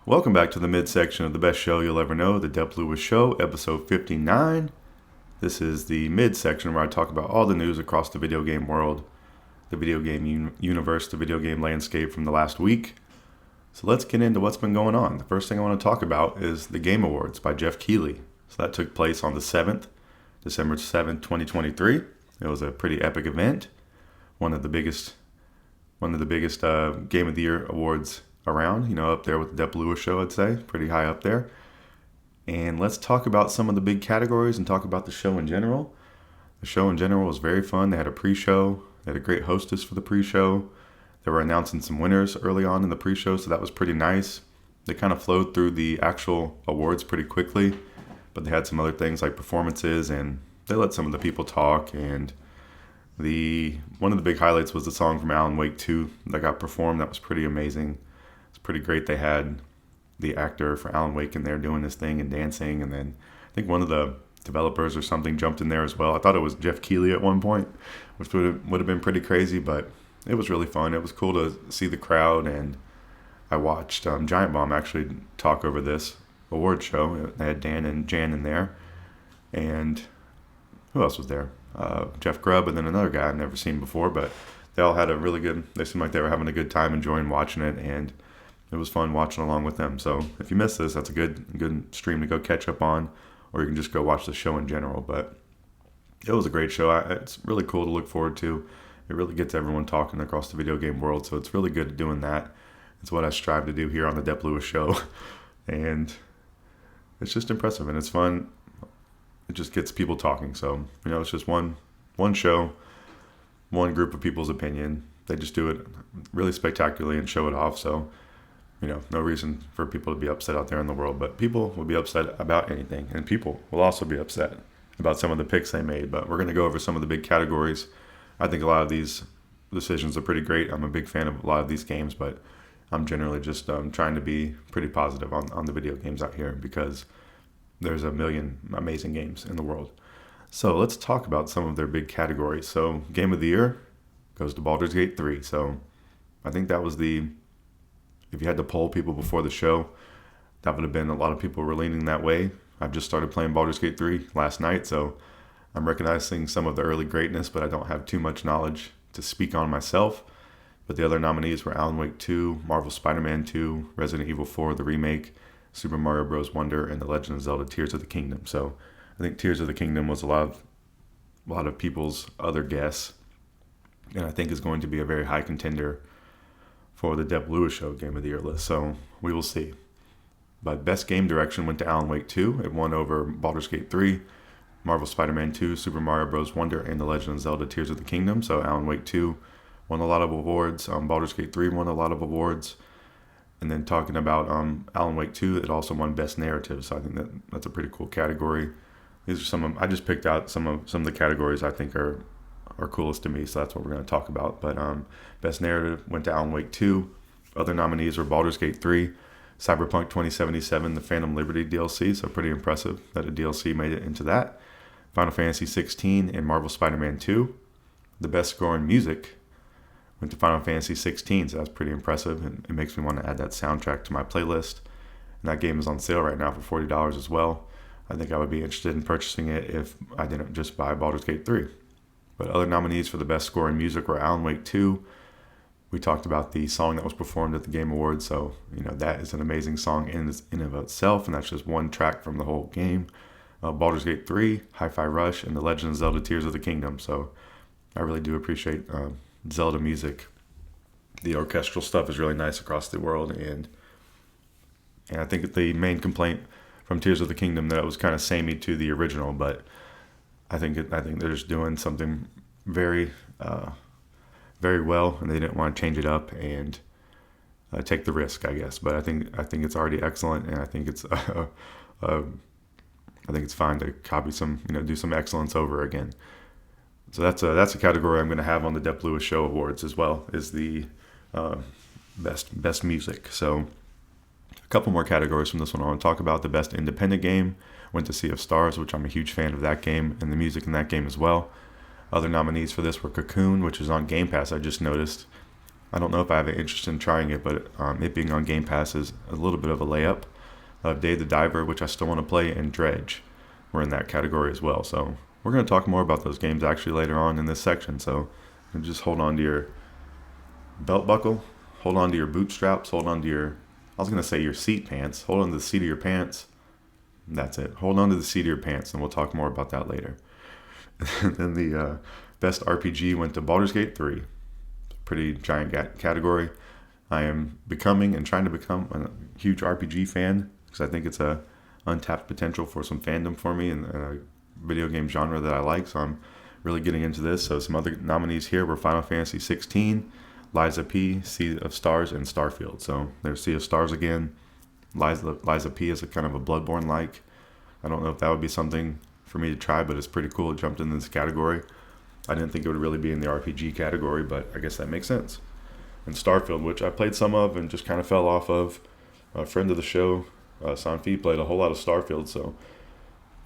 Welcome back to the midsection of the best show you'll ever know, the Dep Lewis Show, episode 59. This is the midsection where I talk about all the news across the video game world, the video game universe, the video game landscape from the last week. So let's get into what's been going on. The first thing I want to talk about is the Game Awards by Geoff Keighley. So that took place on the 7th, December 7th, 2023. It was a pretty epic event. One of the biggest Game of the Year awards around, up there with the Dep Lewis Show, I'd say, pretty high up there. And let's talk about some of the big categories and talk about the show in general. The show in general was very fun. They had a pre-show. They had a great hostess for the pre-show. They were announcing some winners early on in the pre-show, so that was pretty nice. They kind of flowed through the actual awards pretty quickly, but they had some other things like performances, and they let some of the people talk. And one of the big highlights was the song from Alan Wake 2 that got performed. That was pretty amazing. It's pretty great. They had the actor for Alan Wake in there doing his thing and dancing, and then I think one of the developers or something jumped in there as well. I thought it was Geoff Keighley at one point, which would have been pretty crazy, but it was really fun. It was cool to see the crowd, and I watched Giant Bomb actually talk over this award show. They had Dan and Jan in there, and who else was there? Jeff Grubb, and then another guy I've never seen before, but they all had they seemed like they were having a good time enjoying watching it, and it was fun watching along with them. So if you missed this, that's a good stream to go catch up on, or you can just go watch the show in general. But it was a great show. It's really cool to look forward to. It really gets everyone talking across the video game world, so it's really good doing that. It's what I strive to do here on the Dep Lewis Show, and it's just impressive, and it's fun. It just gets people talking. So, it's just one show, one group of people's opinion. They just do it really spectacularly and show it off. So, no reason for people to be upset out there in the world, but people will be upset about anything, and people will also be upset about some of the picks they made. But we're going to go over some of the big categories. I think a lot of these decisions are pretty great. I'm a big fan of a lot of these games, but I'm generally just trying to be pretty positive on the video games out here, because there's a million amazing games in the world. So let's talk about some of their big categories. So Game of the Year goes to Baldur's Gate 3. So I think that was if you had to poll people before the show, that would have been a lot of people were leaning that way. I've just started playing Baldur's Gate 3 last night, so I'm recognizing some of the early greatness, but I don't have too much knowledge to speak on myself. But the other nominees were Alan Wake 2, Marvel Spider-Man 2, Resident Evil 4, the remake, Super Mario Bros. Wonder, and The Legend of Zelda Tears of the Kingdom. So I think Tears of the Kingdom was a lot of people's other guess, and I think is going to be a very high contender for the Dep Lewis Show Game of the Year list. So we will see. But Best Game Direction went to Alan Wake 2. It won over Baldur's Gate 3, Marvel Spider-Man 2, Super Mario Bros. Wonder, and The Legend of Zelda Tears of the Kingdom. So Alan Wake 2 won a lot of awards. Baldur's Gate 3 won a lot of awards. And then talking about Alan Wake 2, it also won Best Narrative. So I think that's a pretty cool category. These are I just picked out some of the categories I think are coolest to me. So that's what we're going to talk about. But Best Narrative went to Alan Wake 2. Other nominees were Baldur's Gate 3, Cyberpunk 2077, the Phantom Liberty DLC. So pretty impressive that a DLC made it into that. Final Fantasy 16 and Marvel Spider-Man 2. The best score in music went to Final Fantasy 16, so that's pretty impressive, and it makes me want to add that soundtrack to my playlist. And that game is on sale right now for $40 as well. I think I would be interested in purchasing it if I didn't just buy Baldur's Gate 3. But other nominees for the best score in music were Alan Wake 2. We talked about the song that was performed at the Game Awards, so that is an amazing song in of itself, and that's just one track from the whole game. Baldur's Gate 3, Hi-Fi Rush, and The Legend of Zelda Tears of the Kingdom. So I really do appreciate Zelda music. The orchestral stuff is really nice across the world, and I think the main complaint from Tears of the Kingdom that it was kind of samey to the original, but I think they're just doing something very very well, and they didn't want to change it up and take the risk, I guess. But I think it's already excellent, and I think it's fine to copy some, do some excellence over again. So that's a category I'm going to have on the Dep Lewis Show Awards as well, is the best music. So a couple more categories from this one I want to talk about. The best independent game went to Sea of Stars, which I'm a huge fan of that game, and the music in that game as well. Other nominees for this were Cocoon, which is on Game Pass, I just noticed. I don't know if I have an interest in trying it, but it being on Game Pass is a little bit of a layup. Dave the Diver, which I still want to play, and Dredge were in that category as well. So we're going to talk more about those games actually later on in this section. So just hold on to your belt buckle, hold on to your bootstraps, hold on to your seat pants, hold on to the seat of your pants. That's it. Hold on to the seat of your pants, and we'll talk more about that later. Then the best RPG went to Baldur's Gate 3. Pretty giant category. I am becoming and trying to become a huge RPG fan because I think it's a untapped potential for some fandom for me and a video game genre that I like. So I'm really getting into this. So some other nominees here were Final Fantasy 16, Liza P, Sea of Stars, and Starfield. So there's Sea of Stars again. Liza P is a kind of a Bloodborne-like. I don't know if that would be something for me to try, but it's pretty cool. It jumped in this category. I didn't think it would really be in the RPG category, but I guess that makes sense. And Starfield, which I played some of and just kind of fell off of. A friend of the show, Sanfi, played a whole lot of Starfield, so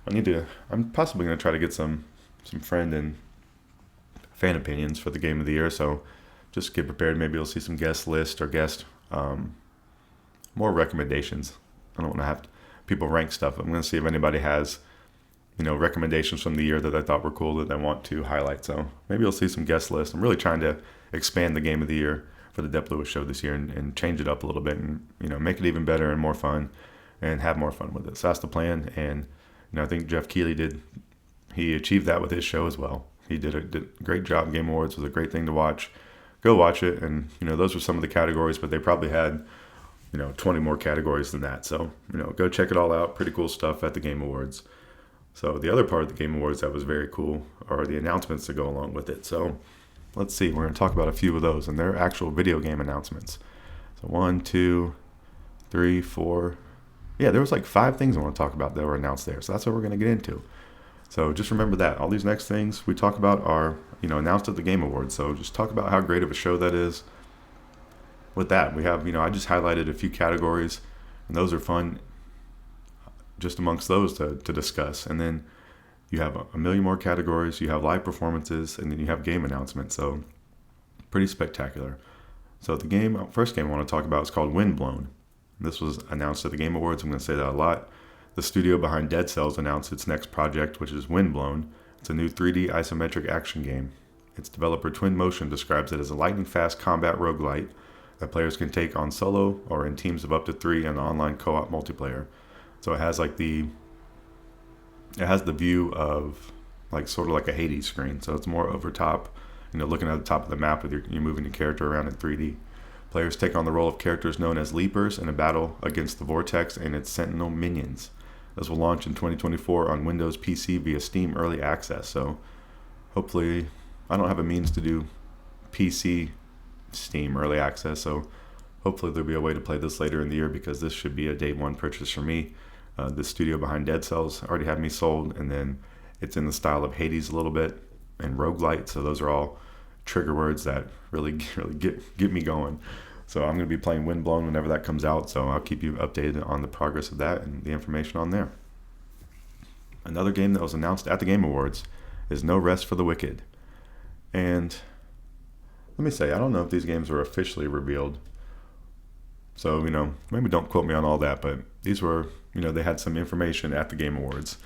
I'm possibly going to try to get some friend and fan opinions for the Game of the Year, so just get prepared. Maybe you'll see some guest list or more recommendations. I don't want to have people rank stuff. I'm going to see if anybody has recommendations from the year that I thought were cool that I want to highlight. So maybe you'll see some guest lists. I'm really trying to expand the Game of the Year for the Dep Lewis Show this year and change it up a little bit and make it even better and more fun and have more fun with it. So that's the plan. And I think Geoff Keighley he achieved that with his show as well. He did a great job. Game Awards was a great thing to watch. Go watch it. And those were some of the categories, but they probably had 20 more categories than that. So go check it all out. Pretty cool stuff at the Game Awards. So the other part of the Game Awards that was very cool are the announcements that go along with it. So let's see. We're going to talk about a few of those, and they're actual video game announcements. So 1, 2, 3, 4. Yeah, there was like 5 things I want to talk about that were announced there. So that's what we're going to get into. So just remember that. All these next things we talk about are, announced at the Game Awards. So just talk about how great of a show that is. With that, we have, I just highlighted a few categories, and those are fun. just amongst those to discuss. And then you have a million more categories, you have live performances, and then you have game announcements. So pretty spectacular. So the first game I want to talk about is called Windblown. This was announced at the Game Awards. I'm going to say that a lot. The studio behind Dead Cells announced its next project, which is Windblown. It's a new 3D isometric action game. Its developer Twinmotion describes it as a lightning-fast combat roguelite that players can take on solo or in teams of up to 3 in online co-op multiplayer. So it has the view of sort of like a Hades screen. So it's more over top, looking at the top of the map with you're moving the character around in 3D. Players take on the role of characters known as Leapers in a battle against the Vortex and its Sentinel minions. This will launch in 2024 on Windows PC via Steam Early Access. So hopefully, I don't have a means to do PC Steam Early Access, so hopefully there'll be a way to play this later in the year, because this should be a day one purchase for me. The studio behind Dead Cells already had me sold, and then it's in the style of Hades a little bit and roguelite, so those are all trigger words that really get me going. So I'm going to be playing Windblown whenever that comes out, so I'll keep you updated on the progress of that and the information on there. Another game that was announced at the Game Awards is No Rest for the Wicked. And let me say, I don't know if these games were officially revealed, so maybe don't quote me on all that, but these were, they had some information at the Game Awards.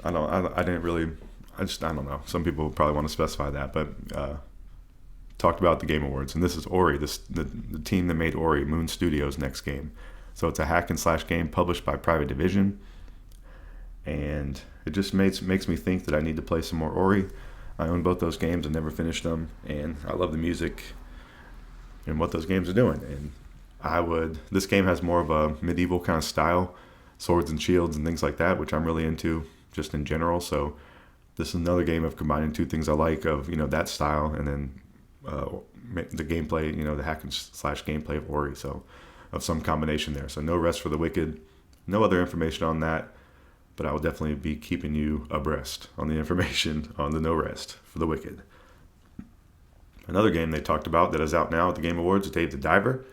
I don't know. Some people probably want to specify that, but talked about the Game Awards, and this is Ori, the team that made Ori, Moon Studios' next game. So it's a hack and slash game published by Private Division, and it just makes me think that I need to play some more Ori. I own both those games and never finished them, and I love the music and what those games are doing. And this game has more of a medieval kind of style, swords and shields and things like that, which I'm really into just in general. So this is another game of combining two things I like of, that style, and then the gameplay, the hack and slash gameplay of Ori. So of some combination there. So No Rest for the Wicked. No other information on that, but I will definitely be keeping you abreast on the information on the No Rest for the Wicked. Another game they talked about that is out now at the Game Awards is Dave the Diver.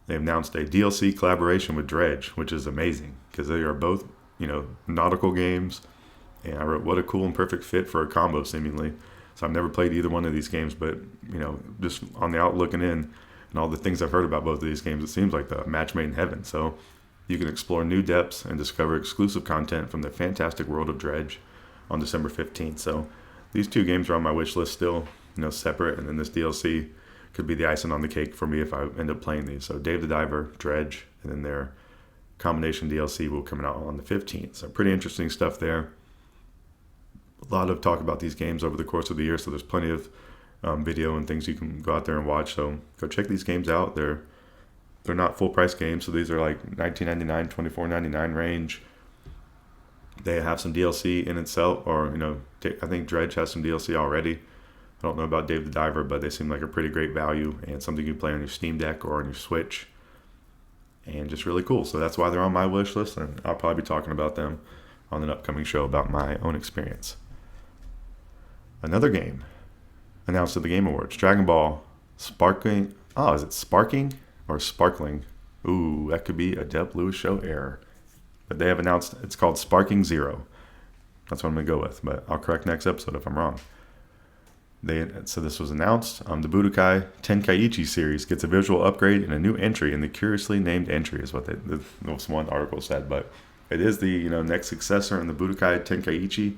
They announced a DLC collaboration with Dredge, which is amazing because they are both, nautical games. And I wrote, what a cool and perfect fit for a combo, seemingly. So I've never played either one of these games, but, just on the out looking in and all the things I've heard about both of these games, it seems like the match made in heaven. So you can explore new depths and discover exclusive content from the fantastic world of Dredge on December 15th. So these two games are on my wish list still, separate, and then this DLC could be the icing on the cake for me if I end up playing these. So Dave the Diver, Dredge, and then their combination DLC will come out on the 15th. So pretty interesting stuff there. A lot of talk about these games over the course of the year, so there's plenty of video and things you can go out there and watch. So go check these games out. They're not full price games, so these are like $19.99, $24.99 range. They have some DLC in itself, or I think Dredge has some DLC already. I don't know about Dave the Diver, but they seem like a pretty great value and something you can play on your Steam Deck or on your Switch, and just really cool. So that's why they're on my wish list, and I'll probably be talking about them on an upcoming show about my own experience. Another game announced at the Game Awards, Dragon Ball Sparking. Oh, is it Sparking or Sparkling? Ooh, that could be a Dep Lewis Show error. But they have announced it's called Sparking Zero. That's what I'm going to go with, but I'll correct next episode if I'm wrong. So this was announced. The Budokai Tenkaichi series gets a visual upgrade and a new entry in the curiously named entry, is what this one article said. But it is the next successor in the Budokai Tenkaichi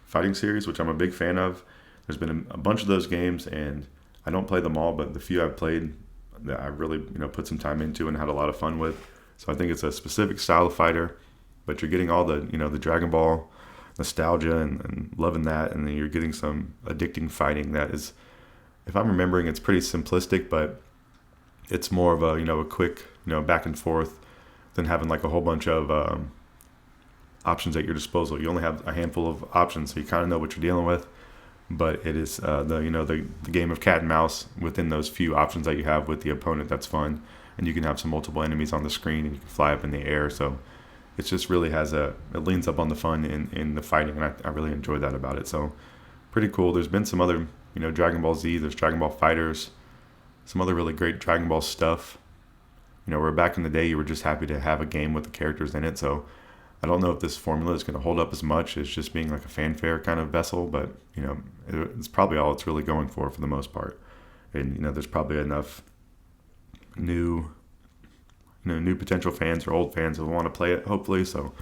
fighting series, which I'm a big fan of. There's been a bunch of those games, and I don't play them all, but the few I've played that I really put some time into and had a lot of fun with. So I think it's a specific style of fighter, but you're getting all the the Dragon Ball nostalgia and loving that, and then you're getting some addicting fighting that is, if I'm remembering, it's pretty simplistic, but it's more of a quick back and forth than having like a whole bunch of options at your disposal. You only have a handful of options, so you kind of know what you're dealing with. But it is the game of cat and mouse within those few options that you have with the opponent. That's fun, and you can have some multiple enemies on the screen, and you can fly up in the air. So it just really it leans up on the fun in the fighting, and I really enjoy that about it. So pretty cool. There's been some other Dragon Ball Z. There's Dragon Ball Fighters, some other really great Dragon Ball stuff. Where back in the day you were just happy to have a game with the characters in it. So I don't know if this formula is going to hold up as much as just being like a fanfare kind of vessel, but it's probably all it's really going for the most part. And there's probably enough new potential fans or old fans who want to play it, hopefully. So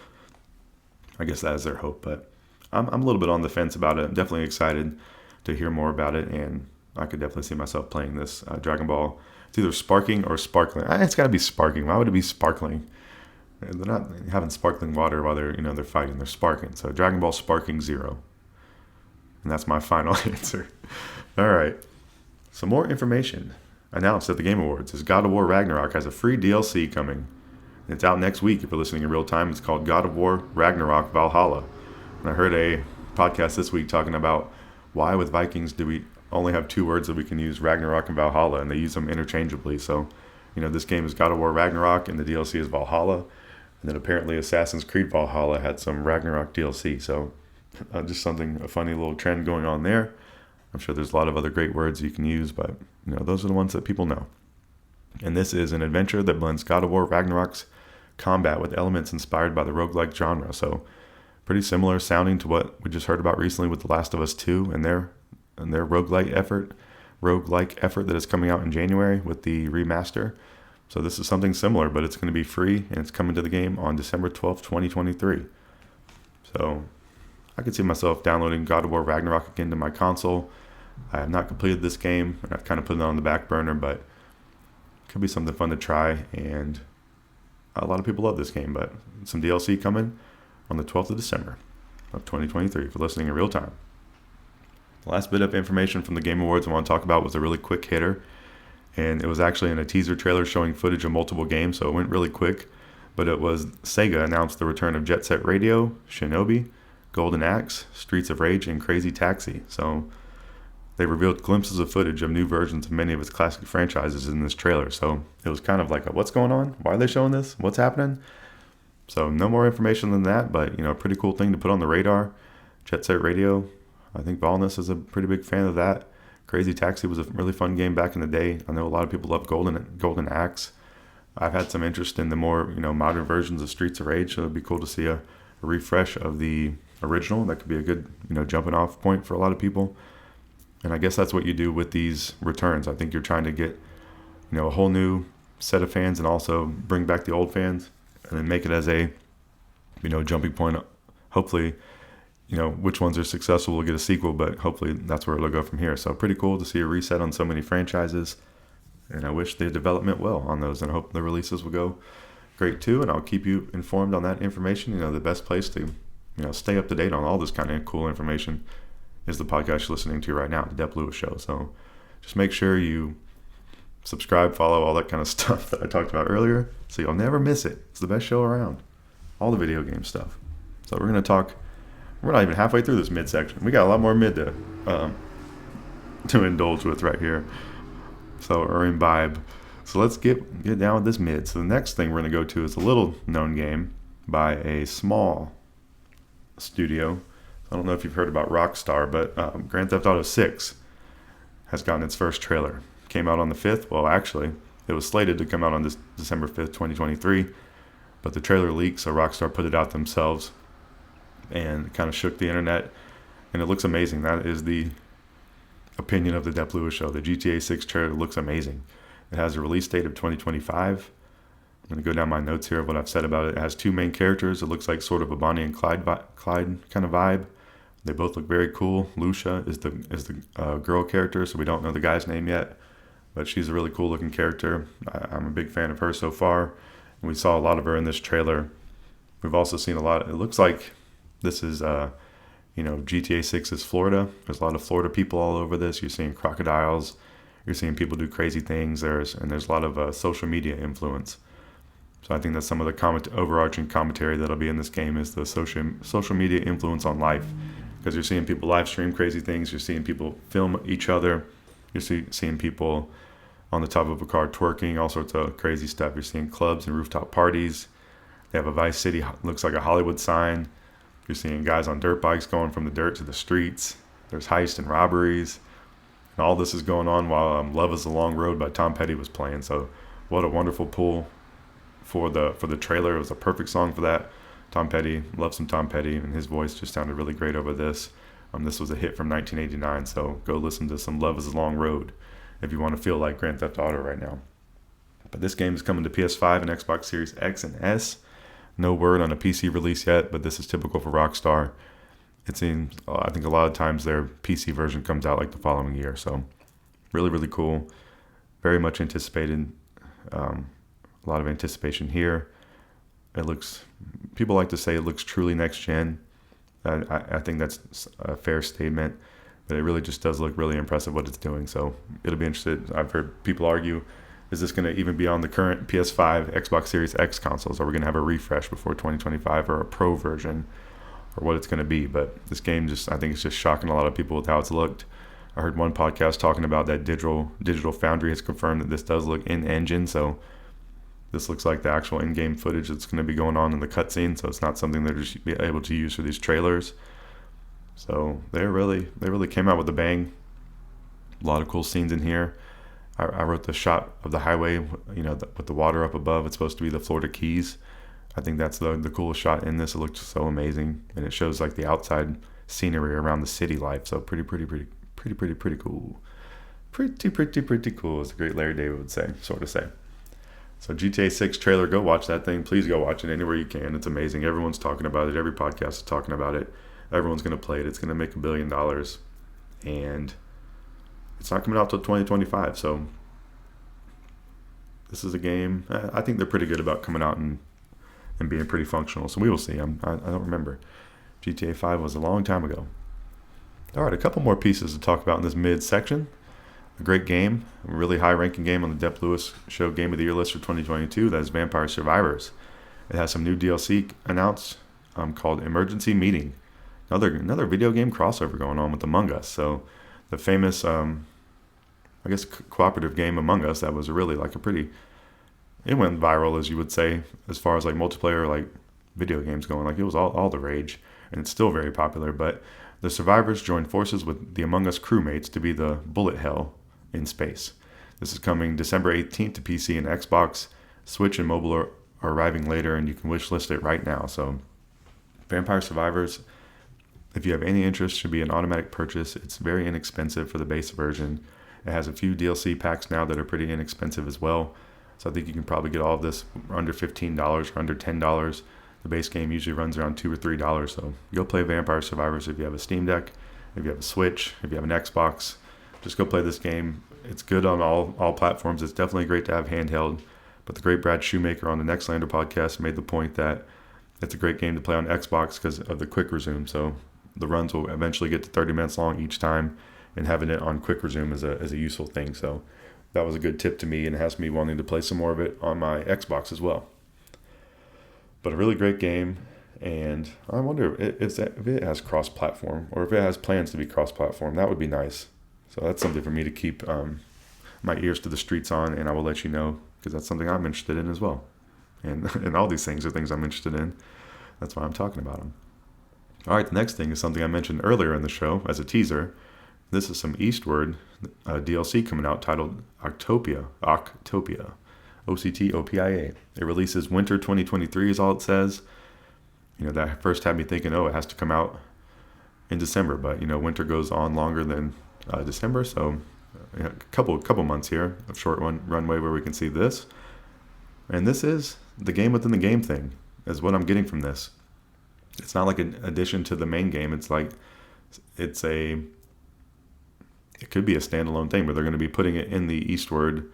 I guess that is their hope. But I'm a little bit on the fence about it. I'm definitely excited to hear more about it, and I could definitely see myself playing this Dragon Ball. It's either sparking or sparkling. It's got to be sparking. Why would it be sparkling? They're not having sparkling water while they're fighting. They're sparking. So Dragon Ball Sparking 0. And that's my final answer. All right. Some more information announced at the Game Awards is God of War Ragnarok has a free DLC coming. It's out next week if you're listening in real time. It's called God of War Ragnarok Valhalla. And I heard a podcast this week talking about why with Vikings do we only have two words that we can use, Ragnarok and Valhalla, and they use them interchangeably. So, this game is God of War Ragnarok and the DLC is Valhalla. And then apparently Assassin's Creed Valhalla had some Ragnarok DLC. So just a funny little trend going on there. I'm sure there's a lot of other great words you can use, but those are the ones that people know. And this is an adventure that blends God of War Ragnarok's combat with elements inspired by the roguelike genre. So pretty similar sounding to what we just heard about recently with The Last of Us 2 and their roguelike effort that is coming out in January with the remaster. So this is something similar, but it's going to be free, and it's coming to the game on December 12th, 2023. So I could see myself downloading God of War Ragnarok again to my console. I have not completed this game, and I've kind of put it on the back burner, but it could be something fun to try, and a lot of people love this game, but some DLC coming on the 12th of December of 2023 for listening in real time. The last bit of information from the Game Awards I want to talk about was a really quick hitter. And it was actually in a teaser trailer showing footage of multiple games, so it went really quick. But it was Sega announced the return of Jet Set Radio, Shinobi, Golden Axe, Streets of Rage, and Crazy Taxi. So they revealed glimpses of footage of new versions of many of its classic franchises in this trailer. So it was kind of like, what's going on? Why are they showing this? What's happening? So no more information than that, but a pretty cool thing to put on the radar. Jet Set Radio, I think Valnus is a pretty big fan of that. Crazy Taxi was a really fun game back in the day. I know a lot of people love Golden Axe. I've had some interest in the more modern versions of Streets of Rage, so it'd be cool to see a refresh of the original. That could be a good jumping off point for a lot of people. And I guess that's what you do with these returns. I think you're trying to get a whole new set of fans and also bring back the old fans and then make it as a jumping point. Hopefully which ones are successful will get a sequel, but hopefully that's where it'll go from here. So pretty cool to see a reset on so many franchises, and I wish the development well on those, and I hope the releases will go great too, and I'll keep you informed on that information. The best place to stay up to date on all this kind of cool information is the podcast you're listening to right now, the Dep Lewis Show. So just make sure you subscribe, follow, all that kind of stuff that I talked about earlier, so you'll never miss it. It's the best show around, all the video game stuff. So we're going to talk. We're not even halfway through this midsection. We got a lot more mid to indulge with right here. Or imbibe. So let's get down with this mid. So the next thing we're going to go to is a little known game by a small studio. I don't know if you've heard about Rockstar, but Grand Theft Auto 6 has gotten its first trailer. Came out on the 5th. Well, actually, it was slated to come out on this December 5th, 2023. But the trailer leaked, so Rockstar put it out themselves. And kind of shook the internet, and it looks amazing. That is the opinion of the Dep Lewis Show. The GTA 6 trailer looks amazing. It has a release date of 2025. I'm going to go down my notes here of what I've said about it. It has two main characters. It looks like sort of a Bonnie and Clyde kind of vibe. They both look very cool. Lucia is the girl character, so we don't know the guy's name yet, but she's a really cool looking character. I'm a big fan of her so far, and we saw a lot of her in this trailer. We've also seen a lot. It looks like this is, GTA 6 is Florida. There's a lot of Florida people all over this. You're seeing crocodiles. You're seeing people do crazy things. There's a lot of social media influence. So I think that's some of the overarching commentary that'll be in this game is the social media influence on life. Because you're seeing people live stream crazy things. You're seeing people film each other. You're seeing people on the top of a car twerking, all sorts of crazy stuff. You're seeing clubs and rooftop parties. They have a Vice City, looks like a Hollywood sign. You're seeing guys on dirt bikes going from the dirt to the streets. There's heists and robberies. And all this is going on while Love is a Long Road by Tom Petty was playing. So what a wonderful pull for the trailer. It was a perfect song for that. Tom Petty, love some Tom Petty, and his voice just sounded really great over this. This was a hit from 1989, so go listen to some Love is a Long Road if you want to feel like Grand Theft Auto right now. But this game is coming to PS5 and Xbox Series X and S. No word on a PC release yet, but this is typical for Rockstar. It seems, I think a lot of times their PC version comes out like the following year, so really, really cool. Very much anticipated. A lot of anticipation here. People like to say it looks truly next gen. I think that's a fair statement, but it really just does look really impressive what it's doing. So it'll be interesting. I've heard people argue, is this going to even be on the current PS5, Xbox Series X consoles? Are we going to have a refresh before 2025 or a pro version or what it's going to be? But this game I think it's just shocking a lot of people with how it's looked. I heard one podcast talking about that Digital Foundry has confirmed that this does look in-engine, so this looks like the actual in-game footage that's going to be going on in the cutscene, so it's not something they're just be able to use for these trailers. So they really came out with a bang. A lot of cool scenes in here. I wrote the shot of the highway, with the water up above. It's supposed to be the Florida Keys. I think that's the coolest shot in this. It looked so amazing, and it shows like the outside scenery around the city life. So pretty cool. Pretty cool, as the great Larry David would say, sort of say. So GTA 6 trailer, go watch that thing. Please go watch it anywhere you can. It's amazing. Everyone's talking about it. Every podcast is talking about it. Everyone's going to play it. It's going to make $1 billion. And it's not coming out till 2025. So this is a game. I think they're pretty good about coming out and being pretty functional. So we will see. I don't remember. GTA 5 was a long time ago. All right, a couple more pieces to talk about in this mid-section. A great game, a really high-ranking game on the Dep Lewis Show Game of the Year list for 2022. That is Vampire Survivors. It has some new DLC announced called Emergency Meeting. Another video game crossover going on with Among Us. So the famous, cooperative game Among Us, that was really like it went viral, as you would say, as far as like multiplayer, like video games going. Like it was all the rage, and it's still very popular. But the survivors joined forces with the Among Us crewmates to be the bullet hell in space. This is coming December 18th to PC and Xbox. Switch and mobile are arriving later, and you can wishlist it right now. So Vampire Survivors, if you have any interest, should be an automatic purchase. It's very inexpensive for the base version. It has a few DLC packs now that are pretty inexpensive as well. So I think you can probably get all of this under $15 or under $10. The base game usually runs around $2 or $3. So go play Vampire Survivors if you have a Steam Deck, if you have a Switch, if you have an Xbox. Just go play this game. It's good on all platforms. It's definitely great to have handheld. But the great Brad Shoemaker on the Nextlander podcast made the point that it's a great game to play on Xbox because of the quick resume. So the runs will eventually get to 30 minutes long each time, and having it on quick resume is a useful thing. So that was a good tip to me, and it has me wanting to play some more of it on my Xbox as well. But a really great game, and I wonder if it has cross-platform, or if it has plans to be cross-platform. That would be nice. So that's something for me to keep my ears to the streets on, and I will let you know, because that's something I'm interested in as well. And all these things are things I'm interested in. That's why I'm talking about them. All right, the next thing is something I mentioned earlier in the show as a teaser. This is some Eastward DLC coming out titled Octopia. Octopia. It releases winter 2023 is all it says. That first had me thinking, it has to come out in December. But, winter goes on longer than December. So a couple months here of short runway where we can see this. And this is the game within the game thing is what I'm getting from this. It's not like an addition to the main game. It's like it could be a standalone thing, but they're going to be putting it in the Eastward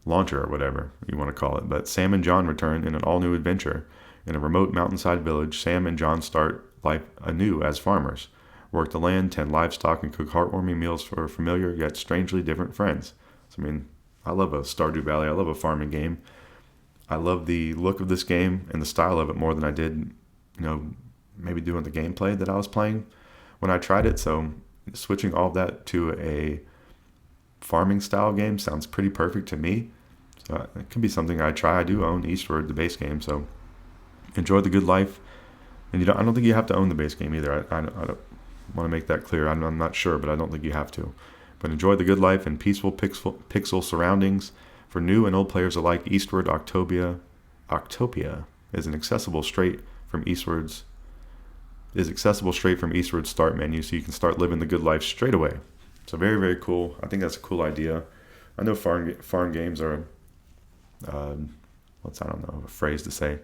launcher or whatever you want to call it. But Sam and John return in an all-new adventure. In a remote mountainside village, Sam and John start life anew as farmers, work the land, tend livestock, and cook heartwarming meals for familiar yet strangely different friends. So, I love a Stardew Valley. I love a farming game. I love the look of this game and the style of it more than I did, maybe doing the gameplay that I was playing when I tried it. So switching all of that to a farming style game sounds pretty perfect to me. So it could be something I try. I do own Eastward, the base game, so enjoy the good life. And I don't think you have to own the base game either. I don't want to make that clear. I'm not sure, but I don't think you have to. But enjoy the good life in peaceful pixel surroundings. For new and old players alike, Eastward Octopia is an accessible, straight from Eastward's is accessible straight from Eastward's start menu, so you can start living the good life straight away. So very, very cool. I think that's a cool idea. I know farm games are, I don't know, a phrase to say,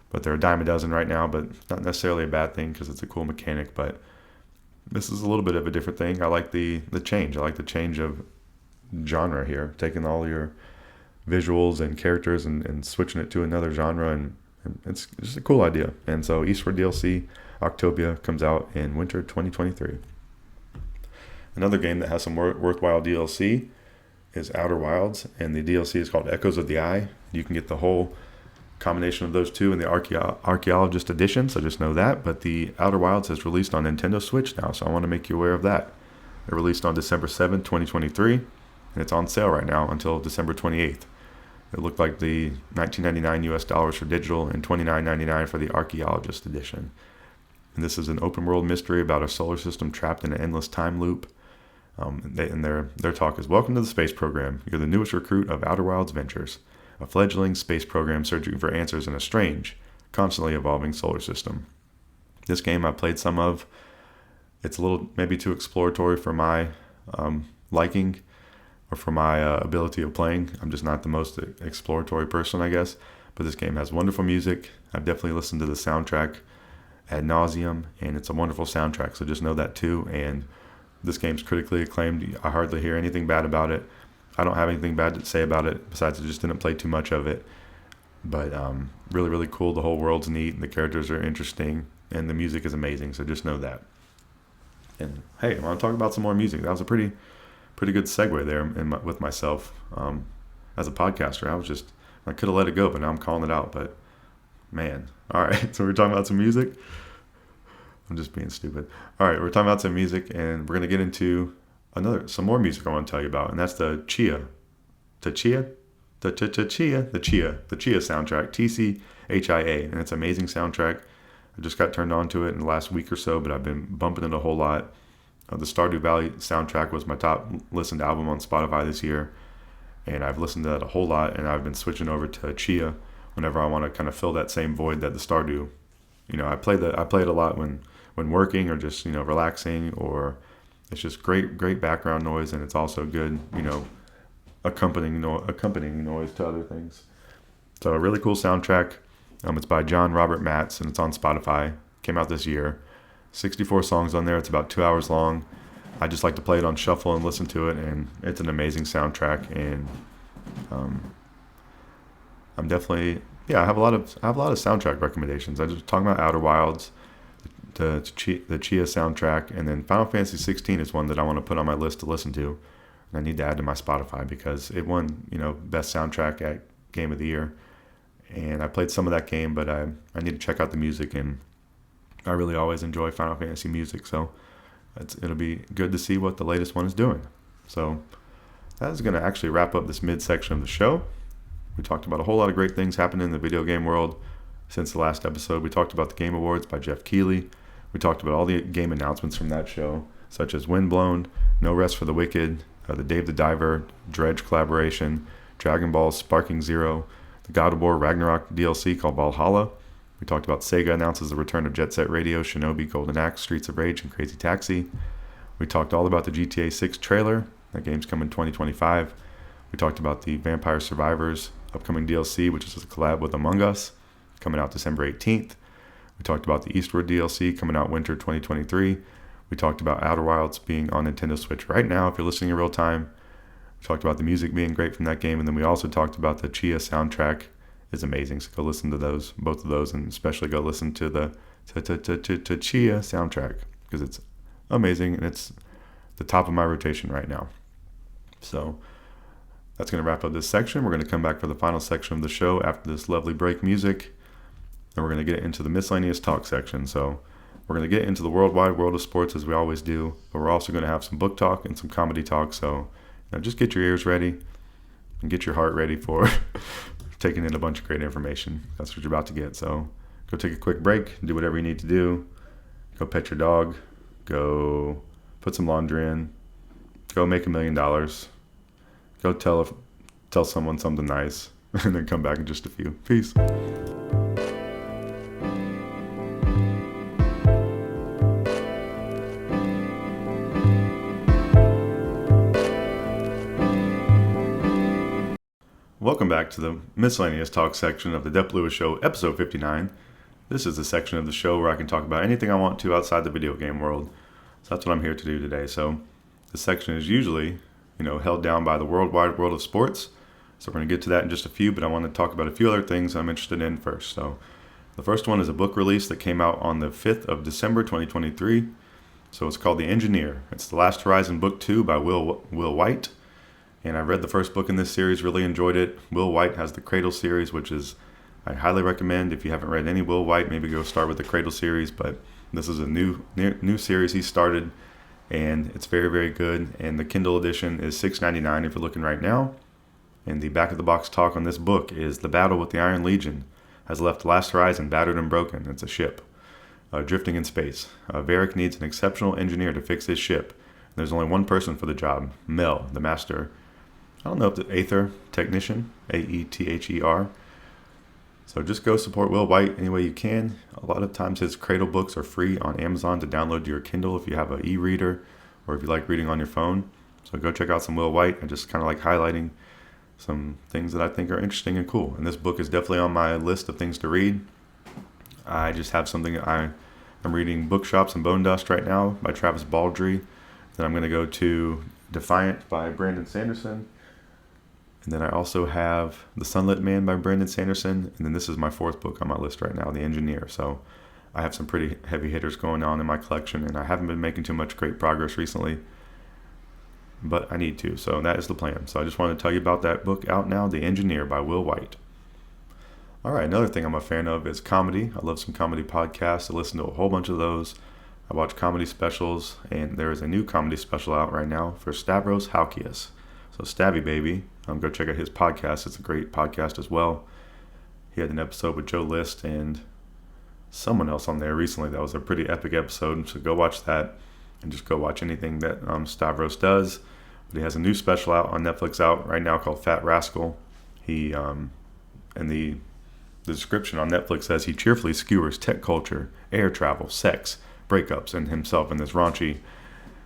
but they're a dime a dozen right now, but not necessarily a bad thing because it's a cool mechanic. But this is a little bit of a different thing. I like the change. I like the change of genre here, taking all your visuals and characters and switching it to another genre, and it's just a cool idea. And so Eastward DLC, Octopia, comes out in winter 2023. Another game that has some worthwhile DLC is Outer Wilds, and the DLC is called Echoes of the Eye. You can get the whole combination of those two in the Archaeologist Edition, so just know that. But the Outer Wilds has released on Nintendo Switch now, so I want to make you aware of that. It released on December 7th, 2023, and it's on sale right now until December 28th. It looked like the $19.99 US dollars for digital and $29.99 for the Archaeologist Edition. And this is an open world mystery about a solar system trapped in an endless time loop. Their talk is, welcome to the space program. You're the newest recruit of Outer Wilds Ventures, a fledgling space program searching for answers in a strange, constantly evolving solar system. This game I played some of. It's a little maybe too exploratory for my liking or for my ability of playing. I'm just not the most exploratory person, I guess. But this game has wonderful music. I've definitely listened to the soundtrack ad nauseum, and it's a wonderful soundtrack, so just know that too. And this game's critically acclaimed. I hardly hear anything bad about it. I don't have anything bad to say about it, besides I just didn't play too much of it. But really, really cool. The whole world's neat, the characters are interesting, and the music is amazing, so just know that. And hey, I want to talk about some more music. That was a pretty good segue there with myself as a podcaster. I could have let it go, but now I'm calling it out. But man, all right. So we're talking about some music. I'm just being stupid. All right, we're talking about some music, and we're gonna get into some more music I want to tell you about, and that's the Tchia soundtrack, TCHIA, and it's an amazing soundtrack. I just got turned on to it in the last week or so, but I've been bumping it a whole lot. The Stardew Valley soundtrack was my top listened album on Spotify this year, and I've listened to that a whole lot, and I've been switching over to Tchia whenever I want to kind of fill that same void that the Stardew. I play it a lot when working or just relaxing, or it's just great background noise, and it's also good accompanying noise to other things. So a really cool soundtrack. It's by John Robert Matz, and it's on Spotify. Came out this year. 64 songs on there. It's about 2 hours long. I just like to play it on shuffle and listen to it, and it's an amazing soundtrack. And I'm definitely I have a lot of soundtrack recommendations. I just talking about Outer Wilds, the Tchia soundtrack, and then Final Fantasy 16 is one that I want to put on my list to listen to. And I need to add to my Spotify because it won best soundtrack at Game of the Year. And I played some of that game, but I need to check out the music, and I really always enjoy Final Fantasy music, so it'll be good to see what the latest one is doing. So that is going to actually wrap up this midsection of the show. We talked about a whole lot of great things happening in the video game world since the last episode. We talked about the Game Awards by Geoff Keighley. We talked about all the game announcements from that show, such as Windblown, No Rest for the Wicked, the Dave the Diver, Dredge collaboration, Dragon Ball Sparking Zero, the God of War Ragnarok DLC called Valhalla. We talked about Sega announces the return of Jet Set Radio, Shinobi, Golden Axe, Streets of Rage, and Crazy Taxi. We talked all about the GTA 6 trailer. That game's coming 2025. We talked about the Vampire Survivors upcoming DLC, which is a collab with Among Us, coming out December 18th. We talked about the Eastward DLC coming out winter 2023. We talked about Outer Wilds being on Nintendo Switch right now if you're listening in real time. We talked about the music being great from that game, and then we also talked about the Tchia soundtrack is amazing. So go listen to both of those, and especially go listen to the Tchia soundtrack because it's amazing and it's the top of my rotation right now. So that's going to wrap up this section. We're going to come back for the final section of the show after this lovely break music, and we're going to get into the miscellaneous talk section. So we're going to get into the worldwide world of sports as we always do, but we're also going to have some book talk and some comedy talk. So just get your ears ready and get your heart ready for taking in a bunch of great information. That's what you're about to get. So go take a quick break, do whatever you need to do. Go pet your dog. Go put some laundry in. Go make $1 million. Go tell someone something nice, and then come back in just a few. Peace. Welcome back to the miscellaneous talk section of the Dep Lewis Show, episode 59. This is the section of the show where I can talk about anything I want to outside the video game world. So that's what I'm here to do today. So this section is usually, held down by the worldwide world of sports. So we're going to get to that in just a few, but I want to talk about a few other things I'm interested in first. So the first one is a book release that came out on the 5th of December, 2023. So it's called The Engineer. It's The Last Horizon Book 2 by Will White. And I read the first book in this series, really enjoyed it. Will White has the Cradle series, which I highly recommend. If you haven't read any Will White, maybe go start with the Cradle series. But this is a new series he started, and it's very, very good. And the Kindle edition is $6.99 if you're looking right now. And the back of the box talk on this book is the battle with the Iron Legion has left the Last Horizon battered and broken. It's a ship drifting in space. Varric needs an exceptional engineer to fix his ship. There's only one person for the job, Mel, the master. I don't know if the Aether technician, Aether. So just go support Will White any way you can. A lot of times his Cradle books are free on Amazon to download to your Kindle if you have an e-reader or if you like reading on your phone. So go check out some Will White. I just kind of like highlighting some things that I think are interesting and cool. And this book is definitely on my list of things to read. I just have something I'm reading Bookshops and Bone Dust right now by Travis Baldree. Then I'm going to go to Defiant by Brandon Sanderson. And then I also have The Sunlit Man by Brandon Sanderson. And then this is my fourth book on my list right now, The Engineer. So I have some pretty heavy hitters going on in my collection, and I haven't been making too much great progress recently, but I need to. So that is the plan. So I just wanted to tell you about that book out now, The Engineer by Will White. All right, another thing I'm a fan of is comedy. I love some comedy podcasts. I listen to a whole bunch of those. I watch comedy specials, and there is a new comedy special out right now for Stavros Halkias. So Stabby Baby, go check out his podcast. It's a great podcast as well. He had an episode with Joe List and someone else on there recently. That was a pretty epic episode. So go watch that and just go watch anything that Stavros does. But he has a new special out on Netflix out right now called Fat Rascal. He, in the description on Netflix says he cheerfully skewers tech culture, air travel, sex, breakups, and himself in this raunchy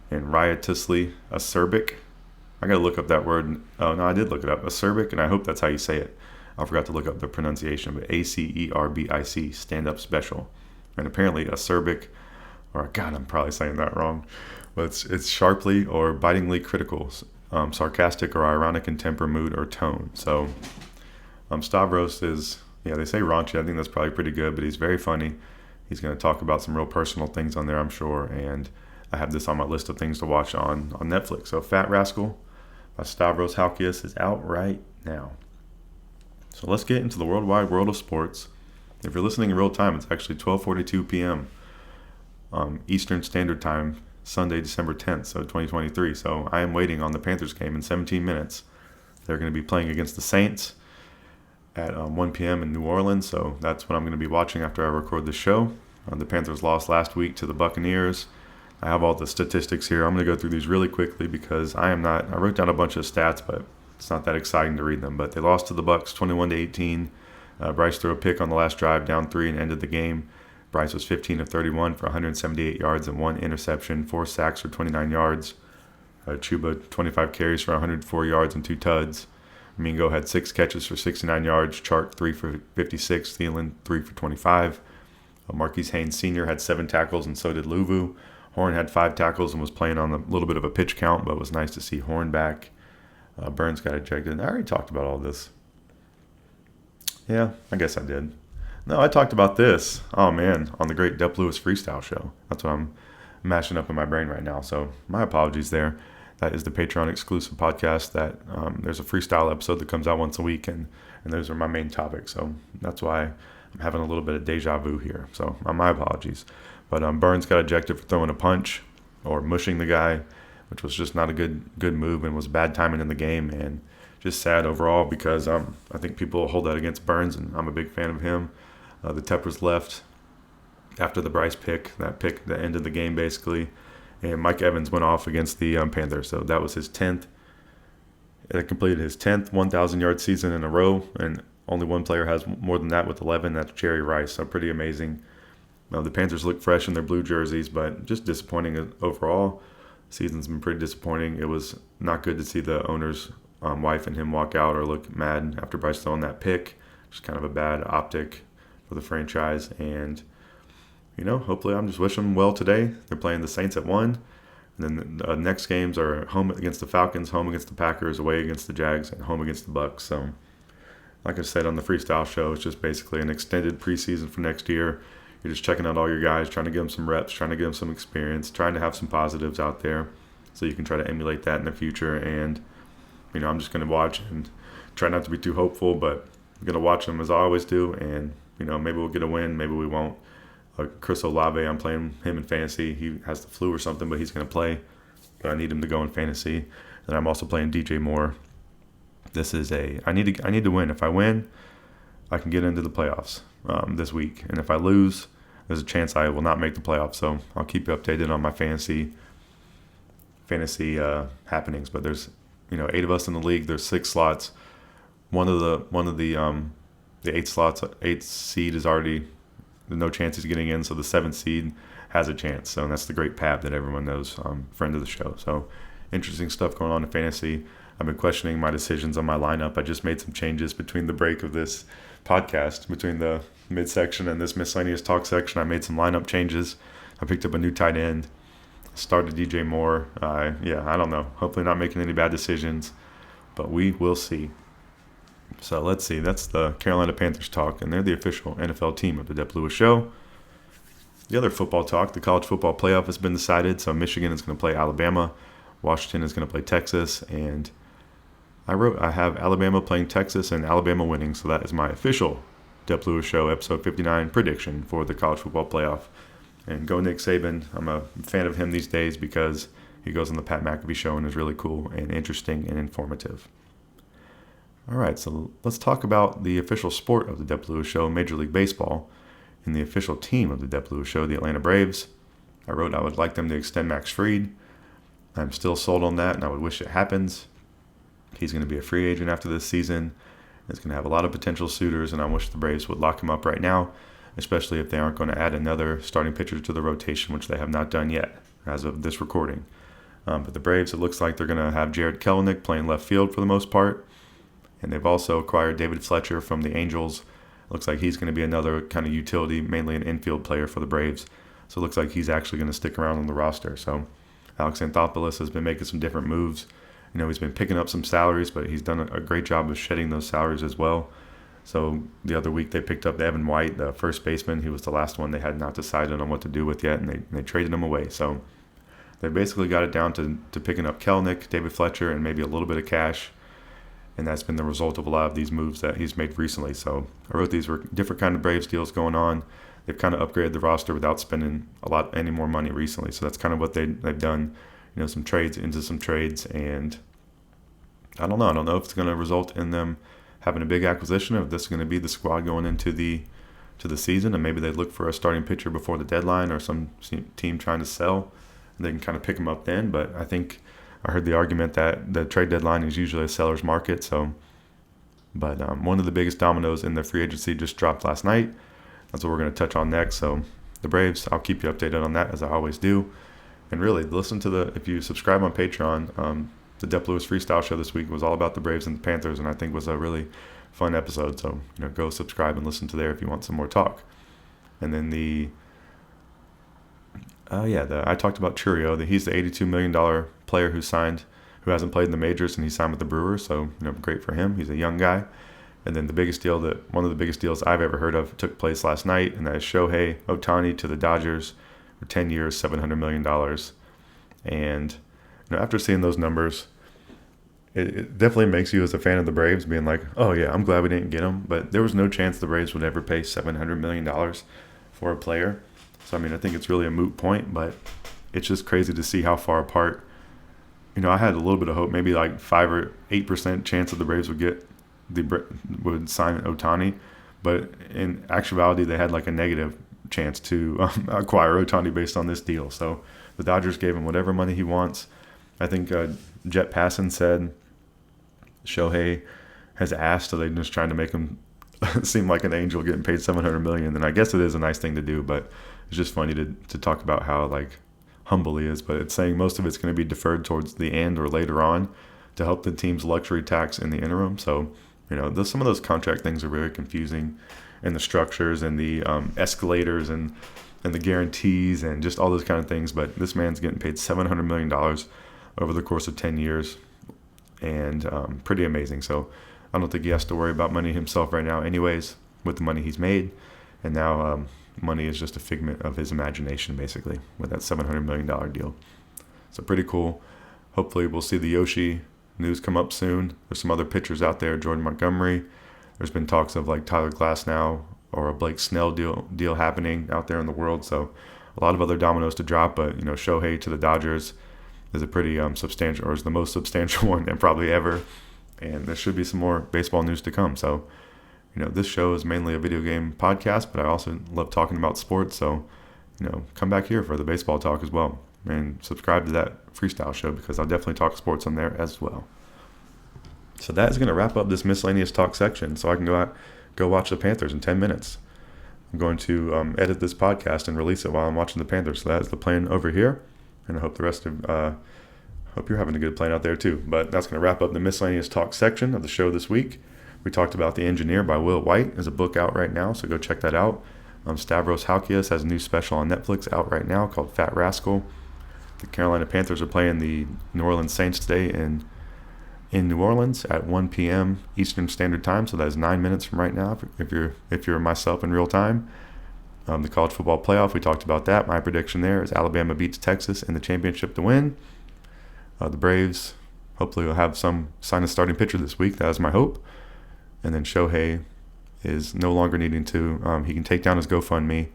and riotously acerbic. I gotta look up that word. Oh no, I did look it up. Acerbic, and I hope that's how you say it. I forgot to look up the pronunciation, but ACERBIC, stand-up special. And apparently acerbic, or God, I'm probably saying that wrong, but it's sharply or bitingly critical, sarcastic or ironic in temper, mood, or tone. So Stavros is, they say raunchy. I think that's probably pretty good, but he's very funny. He's going to talk about some real personal things on there, I'm sure, and I have this on my list of things to watch on Netflix. So Fat Rascal by Stavros Halkias is out right now. So let's get into the worldwide world of sports. If you're listening in real time, it's actually 12:42 p.m. Eastern Standard Time, Sunday, December 10th, so 2023. So I am waiting on the Panthers game in 17 minutes. They're going to be playing against the Saints at 1 p.m. in New Orleans, so that's what I'm going to be watching after I record this show. The Panthers lost last week to the Buccaneers. I have all the statistics here. I'm going to go through these really quickly because I wrote down a bunch of stats, but it's not that exciting to read them. But they lost to the Bucs 21-18. Bryce threw a pick on the last drive, down 3, and ended the game. Bryce was 15 of 31 for 178 yards and 1 interception, 4 sacks for 29 yards. Chuba, 25 carries for 104 yards and 2 tuds. Mingo had 6 catches for 69 yards. Chark, 3 for 56. Thielen, 3 for 25. Marquise Haynes Sr. had 7 tackles, and so did Luvu. Horn had 5 tackles and was playing on a little bit of a pitch count, but it was nice to see Horn back. Burns got ejected. I already talked about all this. Yeah, I guess I did. No, I talked about this. Oh, man, on the great Dep Lewis Freestyle Show. That's what I'm mashing up in my brain right now, so my apologies there. That is the Patreon exclusive podcast that there's a freestyle episode that comes out once a week, and those are my main topics. So that's why I'm having a little bit of deja vu here. So my apologies. But Burns got ejected for throwing a punch or mushing the guy, which was just not a good move and was bad timing in the game, and just sad overall because I think people hold that against Burns, and I'm a big fan of him. The Teppers left after the Bryce pick, that pick that ended the game basically. And Mike Evans went off against the Panthers. So that was his 10th. It completed his 10th 1,000-yard season in a row. And only one player has more than that with 11. That's Jerry Rice. So pretty amazing. The Panthers look fresh in their blue jerseys, but just disappointing overall. The season's been pretty disappointing. It was not good to see the owners wife and him walk out or look mad after Bryce throwing that pick. Just kind of a bad optic for the franchise. And, hopefully I'm just wishing them well today. They're playing the Saints at 1. And then the next games are home against the Falcons, home against the Packers, away against the Jags, and home against the Bucs. So, like I said on the Freestyle Show, it's just basically an extended preseason for next year. You're just checking out all your guys, trying to give them some reps, trying to give them some experience, trying to have some positives out there so you can try to emulate that in the future. And, I'm just going to watch and try not to be too hopeful, but I'm going to watch them as I always do. And, maybe we'll get a win, maybe we won't. Chris Olave, I'm playing him in fantasy. He has the flu or something, but he's going to play. But I need him to go in fantasy. And I'm also playing DJ Moore. I need to win. If I win, I can get into the playoffs this week. And if I lose, there's a chance I will not make the playoffs. So I'll keep you updated on my fantasy happenings. But there's 8 of us in the league. There's 6 slots. One of the 8 slots, 8th seed is already no chance he's getting in. So the 7th seed has a chance. So that's the great Pab that everyone knows, friend of the show. So interesting stuff going on in fantasy. I've been questioning my decisions on my lineup. I just made some changes between the break of this podcast, between the midsection and this miscellaneous talk section. I made some lineup changes. I picked up a new tight end. Started DJ Moore. I don't know. Hopefully not making any bad decisions, but we will see. So let's see. That's the Carolina Panthers talk, and they're the official NFL team of the Dep Lewis Show. The other football talk, the college football playoff has been decided. So Michigan is going to play Alabama. Washington is going to play Texas, and I have Alabama playing Texas and Alabama winning. So that is my official Dep Lewis Show episode 59 prediction for the college football playoff. And go Nick Saban. I'm a fan of him these days because he goes on the Pat McAfee show and is really cool and interesting and informative. All right, so let's talk about the official sport of the Dep Lewis Show, Major League Baseball, and the official team of the Dep Lewis Show, the Atlanta Braves. I wrote I would like them to extend Max Fried. I'm still sold on that, and I would wish it happens. He's going to be a free agent after this season. He's going to have a lot of potential suitors, and I wish the Braves would lock him up right now, especially if they aren't going to add another starting pitcher to the rotation, which they have not done yet as of this recording. But the Braves, it looks like they're going to have Jared Kelenic playing left field for the most part. And they've also acquired David Fletcher from the Angels. It looks like he's going to be another kind of utility, mainly an infield player for the Braves. So it looks like he's actually going to stick around on the roster. So Alex Anthopoulos has been making some different moves. He's been picking up some salaries, but he's done a great job of shedding those salaries as well. So the other week they picked up Evan White, the first baseman. He was the last one they had not decided on what to do with yet, and they traded him away. So they basically got it down to picking up Kelenic, David Fletcher, and maybe a little bit of cash. And that's been the result of a lot of these moves that he's made recently. So I wrote these were different kind of Braves deals going on. They've kind of upgraded the roster without spending any more money recently. So that's kind of what they've done. Some trades into some trades, and I don't know. I don't know if it's going to result in them having a big acquisition, or if this is going to be the squad going into the season, and maybe they look for a starting pitcher before the deadline or some team trying to sell, and they can kind of pick them up then. But I think I heard the argument that the trade deadline is usually a seller's market. But one of the biggest dominoes in the free agency just dropped last night. That's what we're going to touch on next. So the Braves, I'll keep you updated on that as I always do. And really, if you subscribe on Patreon, the Dep Lewis Freestyle Show this week was all about the Braves and the Panthers, and I think was a really fun episode. So go subscribe and listen to there if you want some more talk. And then I talked about Tchia. He's the $82 million player who hasn't played in the majors, and he signed with the Brewers. So great for him. He's a young guy. And then one of the biggest deals I've ever heard of took place last night, and that is Shohei Ohtani to the Dodgers for 10 years, $700 million. And after seeing those numbers, it definitely makes you, as a fan of the Braves, being like, oh yeah, I'm glad we didn't get him. But there was no chance the Braves would ever pay $700 million for a player. So, I think it's really a moot point, but it's just crazy to see how far apart. I had a little bit of hope, maybe like 5 or 8% chance that the Braves would sign Ohtani. But in actuality, they had like a negative chance to acquire Ohtani based on this deal. So the Dodgers gave him whatever money he wants. I think Jet Passan said Shohei has asked, so they're just trying to make him seem like an angel getting paid $700 million. And I guess it is a nice thing to do, but it's just funny to talk about how humble he is. But it's saying most of it's going to be deferred towards the end or later on. to help the team's luxury tax in the interim. So, some of those contract things are very confusing, and the structures and the escalators and the guarantees and just all those kind of things. But this man's getting paid $700 million over the course of 10 years, and pretty amazing. So I don't think he has to worry about money himself right now anyways, with the money he's made. And now money is just a figment of his imagination, basically, with that $700 million deal. So pretty cool. Hopefully we'll see the Yoshi news come up soon. There's some other pitchers out there, Jordan Montgomery. There's been talks of like Tyler Glasnow or a Blake Snell deal happening out there in the world. So a lot of other dominoes to drop, but Shohei to the Dodgers is a pretty substantial, or is the most substantial one and probably ever. And there should be some more baseball news to come. So, this show is mainly a video game podcast, but I also love talking about sports. So, come back here for the baseball talk as well. And subscribe to that freestyle show, because I'll definitely talk sports on there as well. So that is going to wrap up this miscellaneous talk section, so I can go watch the Panthers in 10 minutes. I'm going to edit this podcast and release it while I'm watching the Panthers. So that is the plan over here, and I hope the rest of hope you're having a good plan out there too. But that's going to wrap up the miscellaneous talk section of the show this week. We talked about The Engineer by Will White. There's a book out right now, so go check that out. Stavros Halkias has a new special on Netflix out right now called Fat Rascal. The Carolina Panthers are playing the New Orleans Saints today in New Orleans at 1 p.m. Eastern Standard Time, so that is 9 minutes from right now if you're myself in real time. The college football playoff, we talked about that. My prediction there is Alabama beats Texas in the championship to win. The Braves hopefully will have some sign a starting pitcher this week. That is my hope. And then Shohei is no longer needing to, he can take down his GoFundMe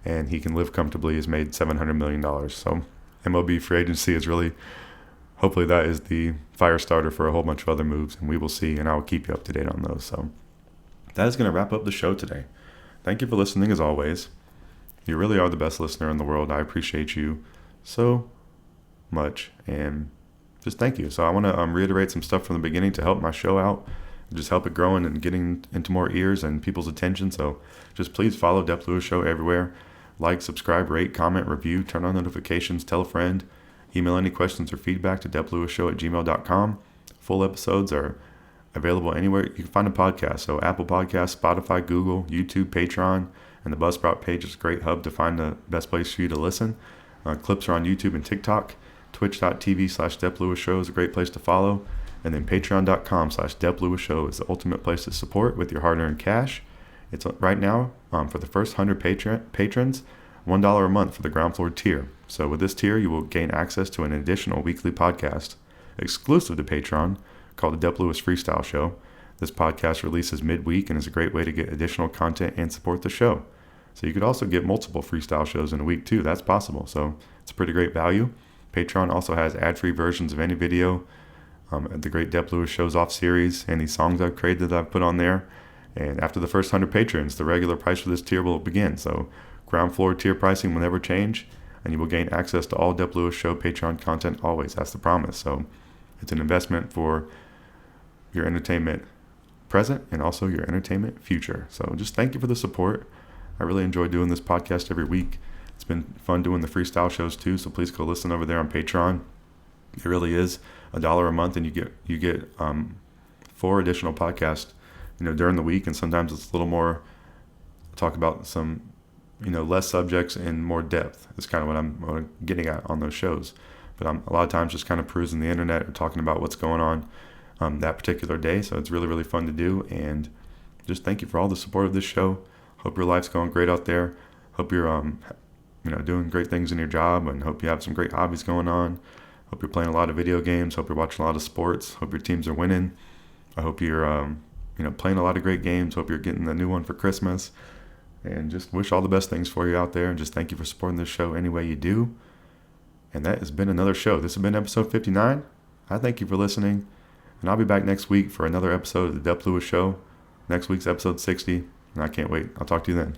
and he can live comfortably. He's made $700 million. So MLB free agency is really, hopefully that is the fire starter for a whole bunch of other moves, and we will see, and I will keep you up to date on those. So that is going to wrap up the show today. Thank you for listening as always. You really are the best listener in the world. I appreciate you so much, and just thank you. So I want to reiterate some stuff from the beginning to help my show out, just help it growing and getting into more ears and people's attention. So just please follow Dep Lewis Show everywhere. Like, subscribe, rate, comment, review, turn on notifications, tell a friend. Email any questions or feedback to DepLewisShow@gmail.com. Full episodes are available anywhere you can find a podcast. So Apple Podcasts, Spotify, Google, YouTube, Patreon, and the Buzzsprout page is a great hub to find the best place for you to listen. Clips are on YouTube and TikTok. Twitch.tv/DepLewisShow is a great place to follow. And then Patreon.com/DepLewisShow is the ultimate place to support with your hard-earned cash. It's right now, for the first 100 patrons, $1 a month for the ground floor tier. So with this tier, you will gain access to an additional weekly podcast exclusive to Patreon called the Dep Lewis Freestyle Show. This podcast releases midweek and is a great way to get additional content and support the show. So you could also get multiple freestyle shows in a week too. That's possible. So it's a pretty great value. Patreon also has ad-free versions of any video, the great Dep Lewis Shows Off series, any songs I've created that I've put on there. And after the first 100 patrons, the regular price for this tier will begin. So ground floor tier pricing will never change, and you will gain access to all Dep Lewis Show Patreon content always. That's the promise. So it's an investment for your entertainment present and also your entertainment future. So just thank you for the support. I really enjoy doing this podcast every week. It's been fun doing the freestyle shows too, so please go listen over there on Patreon. It really is $1 a month, and you get 4 additional podcasts, during the week, and sometimes it's a little more talk about some, less subjects in more depth. That's kind of what I'm getting at on those shows. But I'm a lot of times just kind of perusing the internet and talking about what's going on that particular day. So it's really, really fun to do. And just thank you for all the support of this show. Hope your life's going great out there. Hope you're, doing great things in your job, and hope you have some great hobbies going on. Hope you're playing a lot of video games. Hope you're watching a lot of sports. Hope your teams are winning. I hope you're, playing a lot of great games. Hope you're getting the new one for Christmas. And just wish all the best things for you out there. And just thank you for supporting this show any way you do. And that has been another show. This has been episode 59. I thank you for listening. And I'll be back next week for another episode of the Dep Lewis Show. Next week's episode 60. And I can't wait. I'll talk to you then.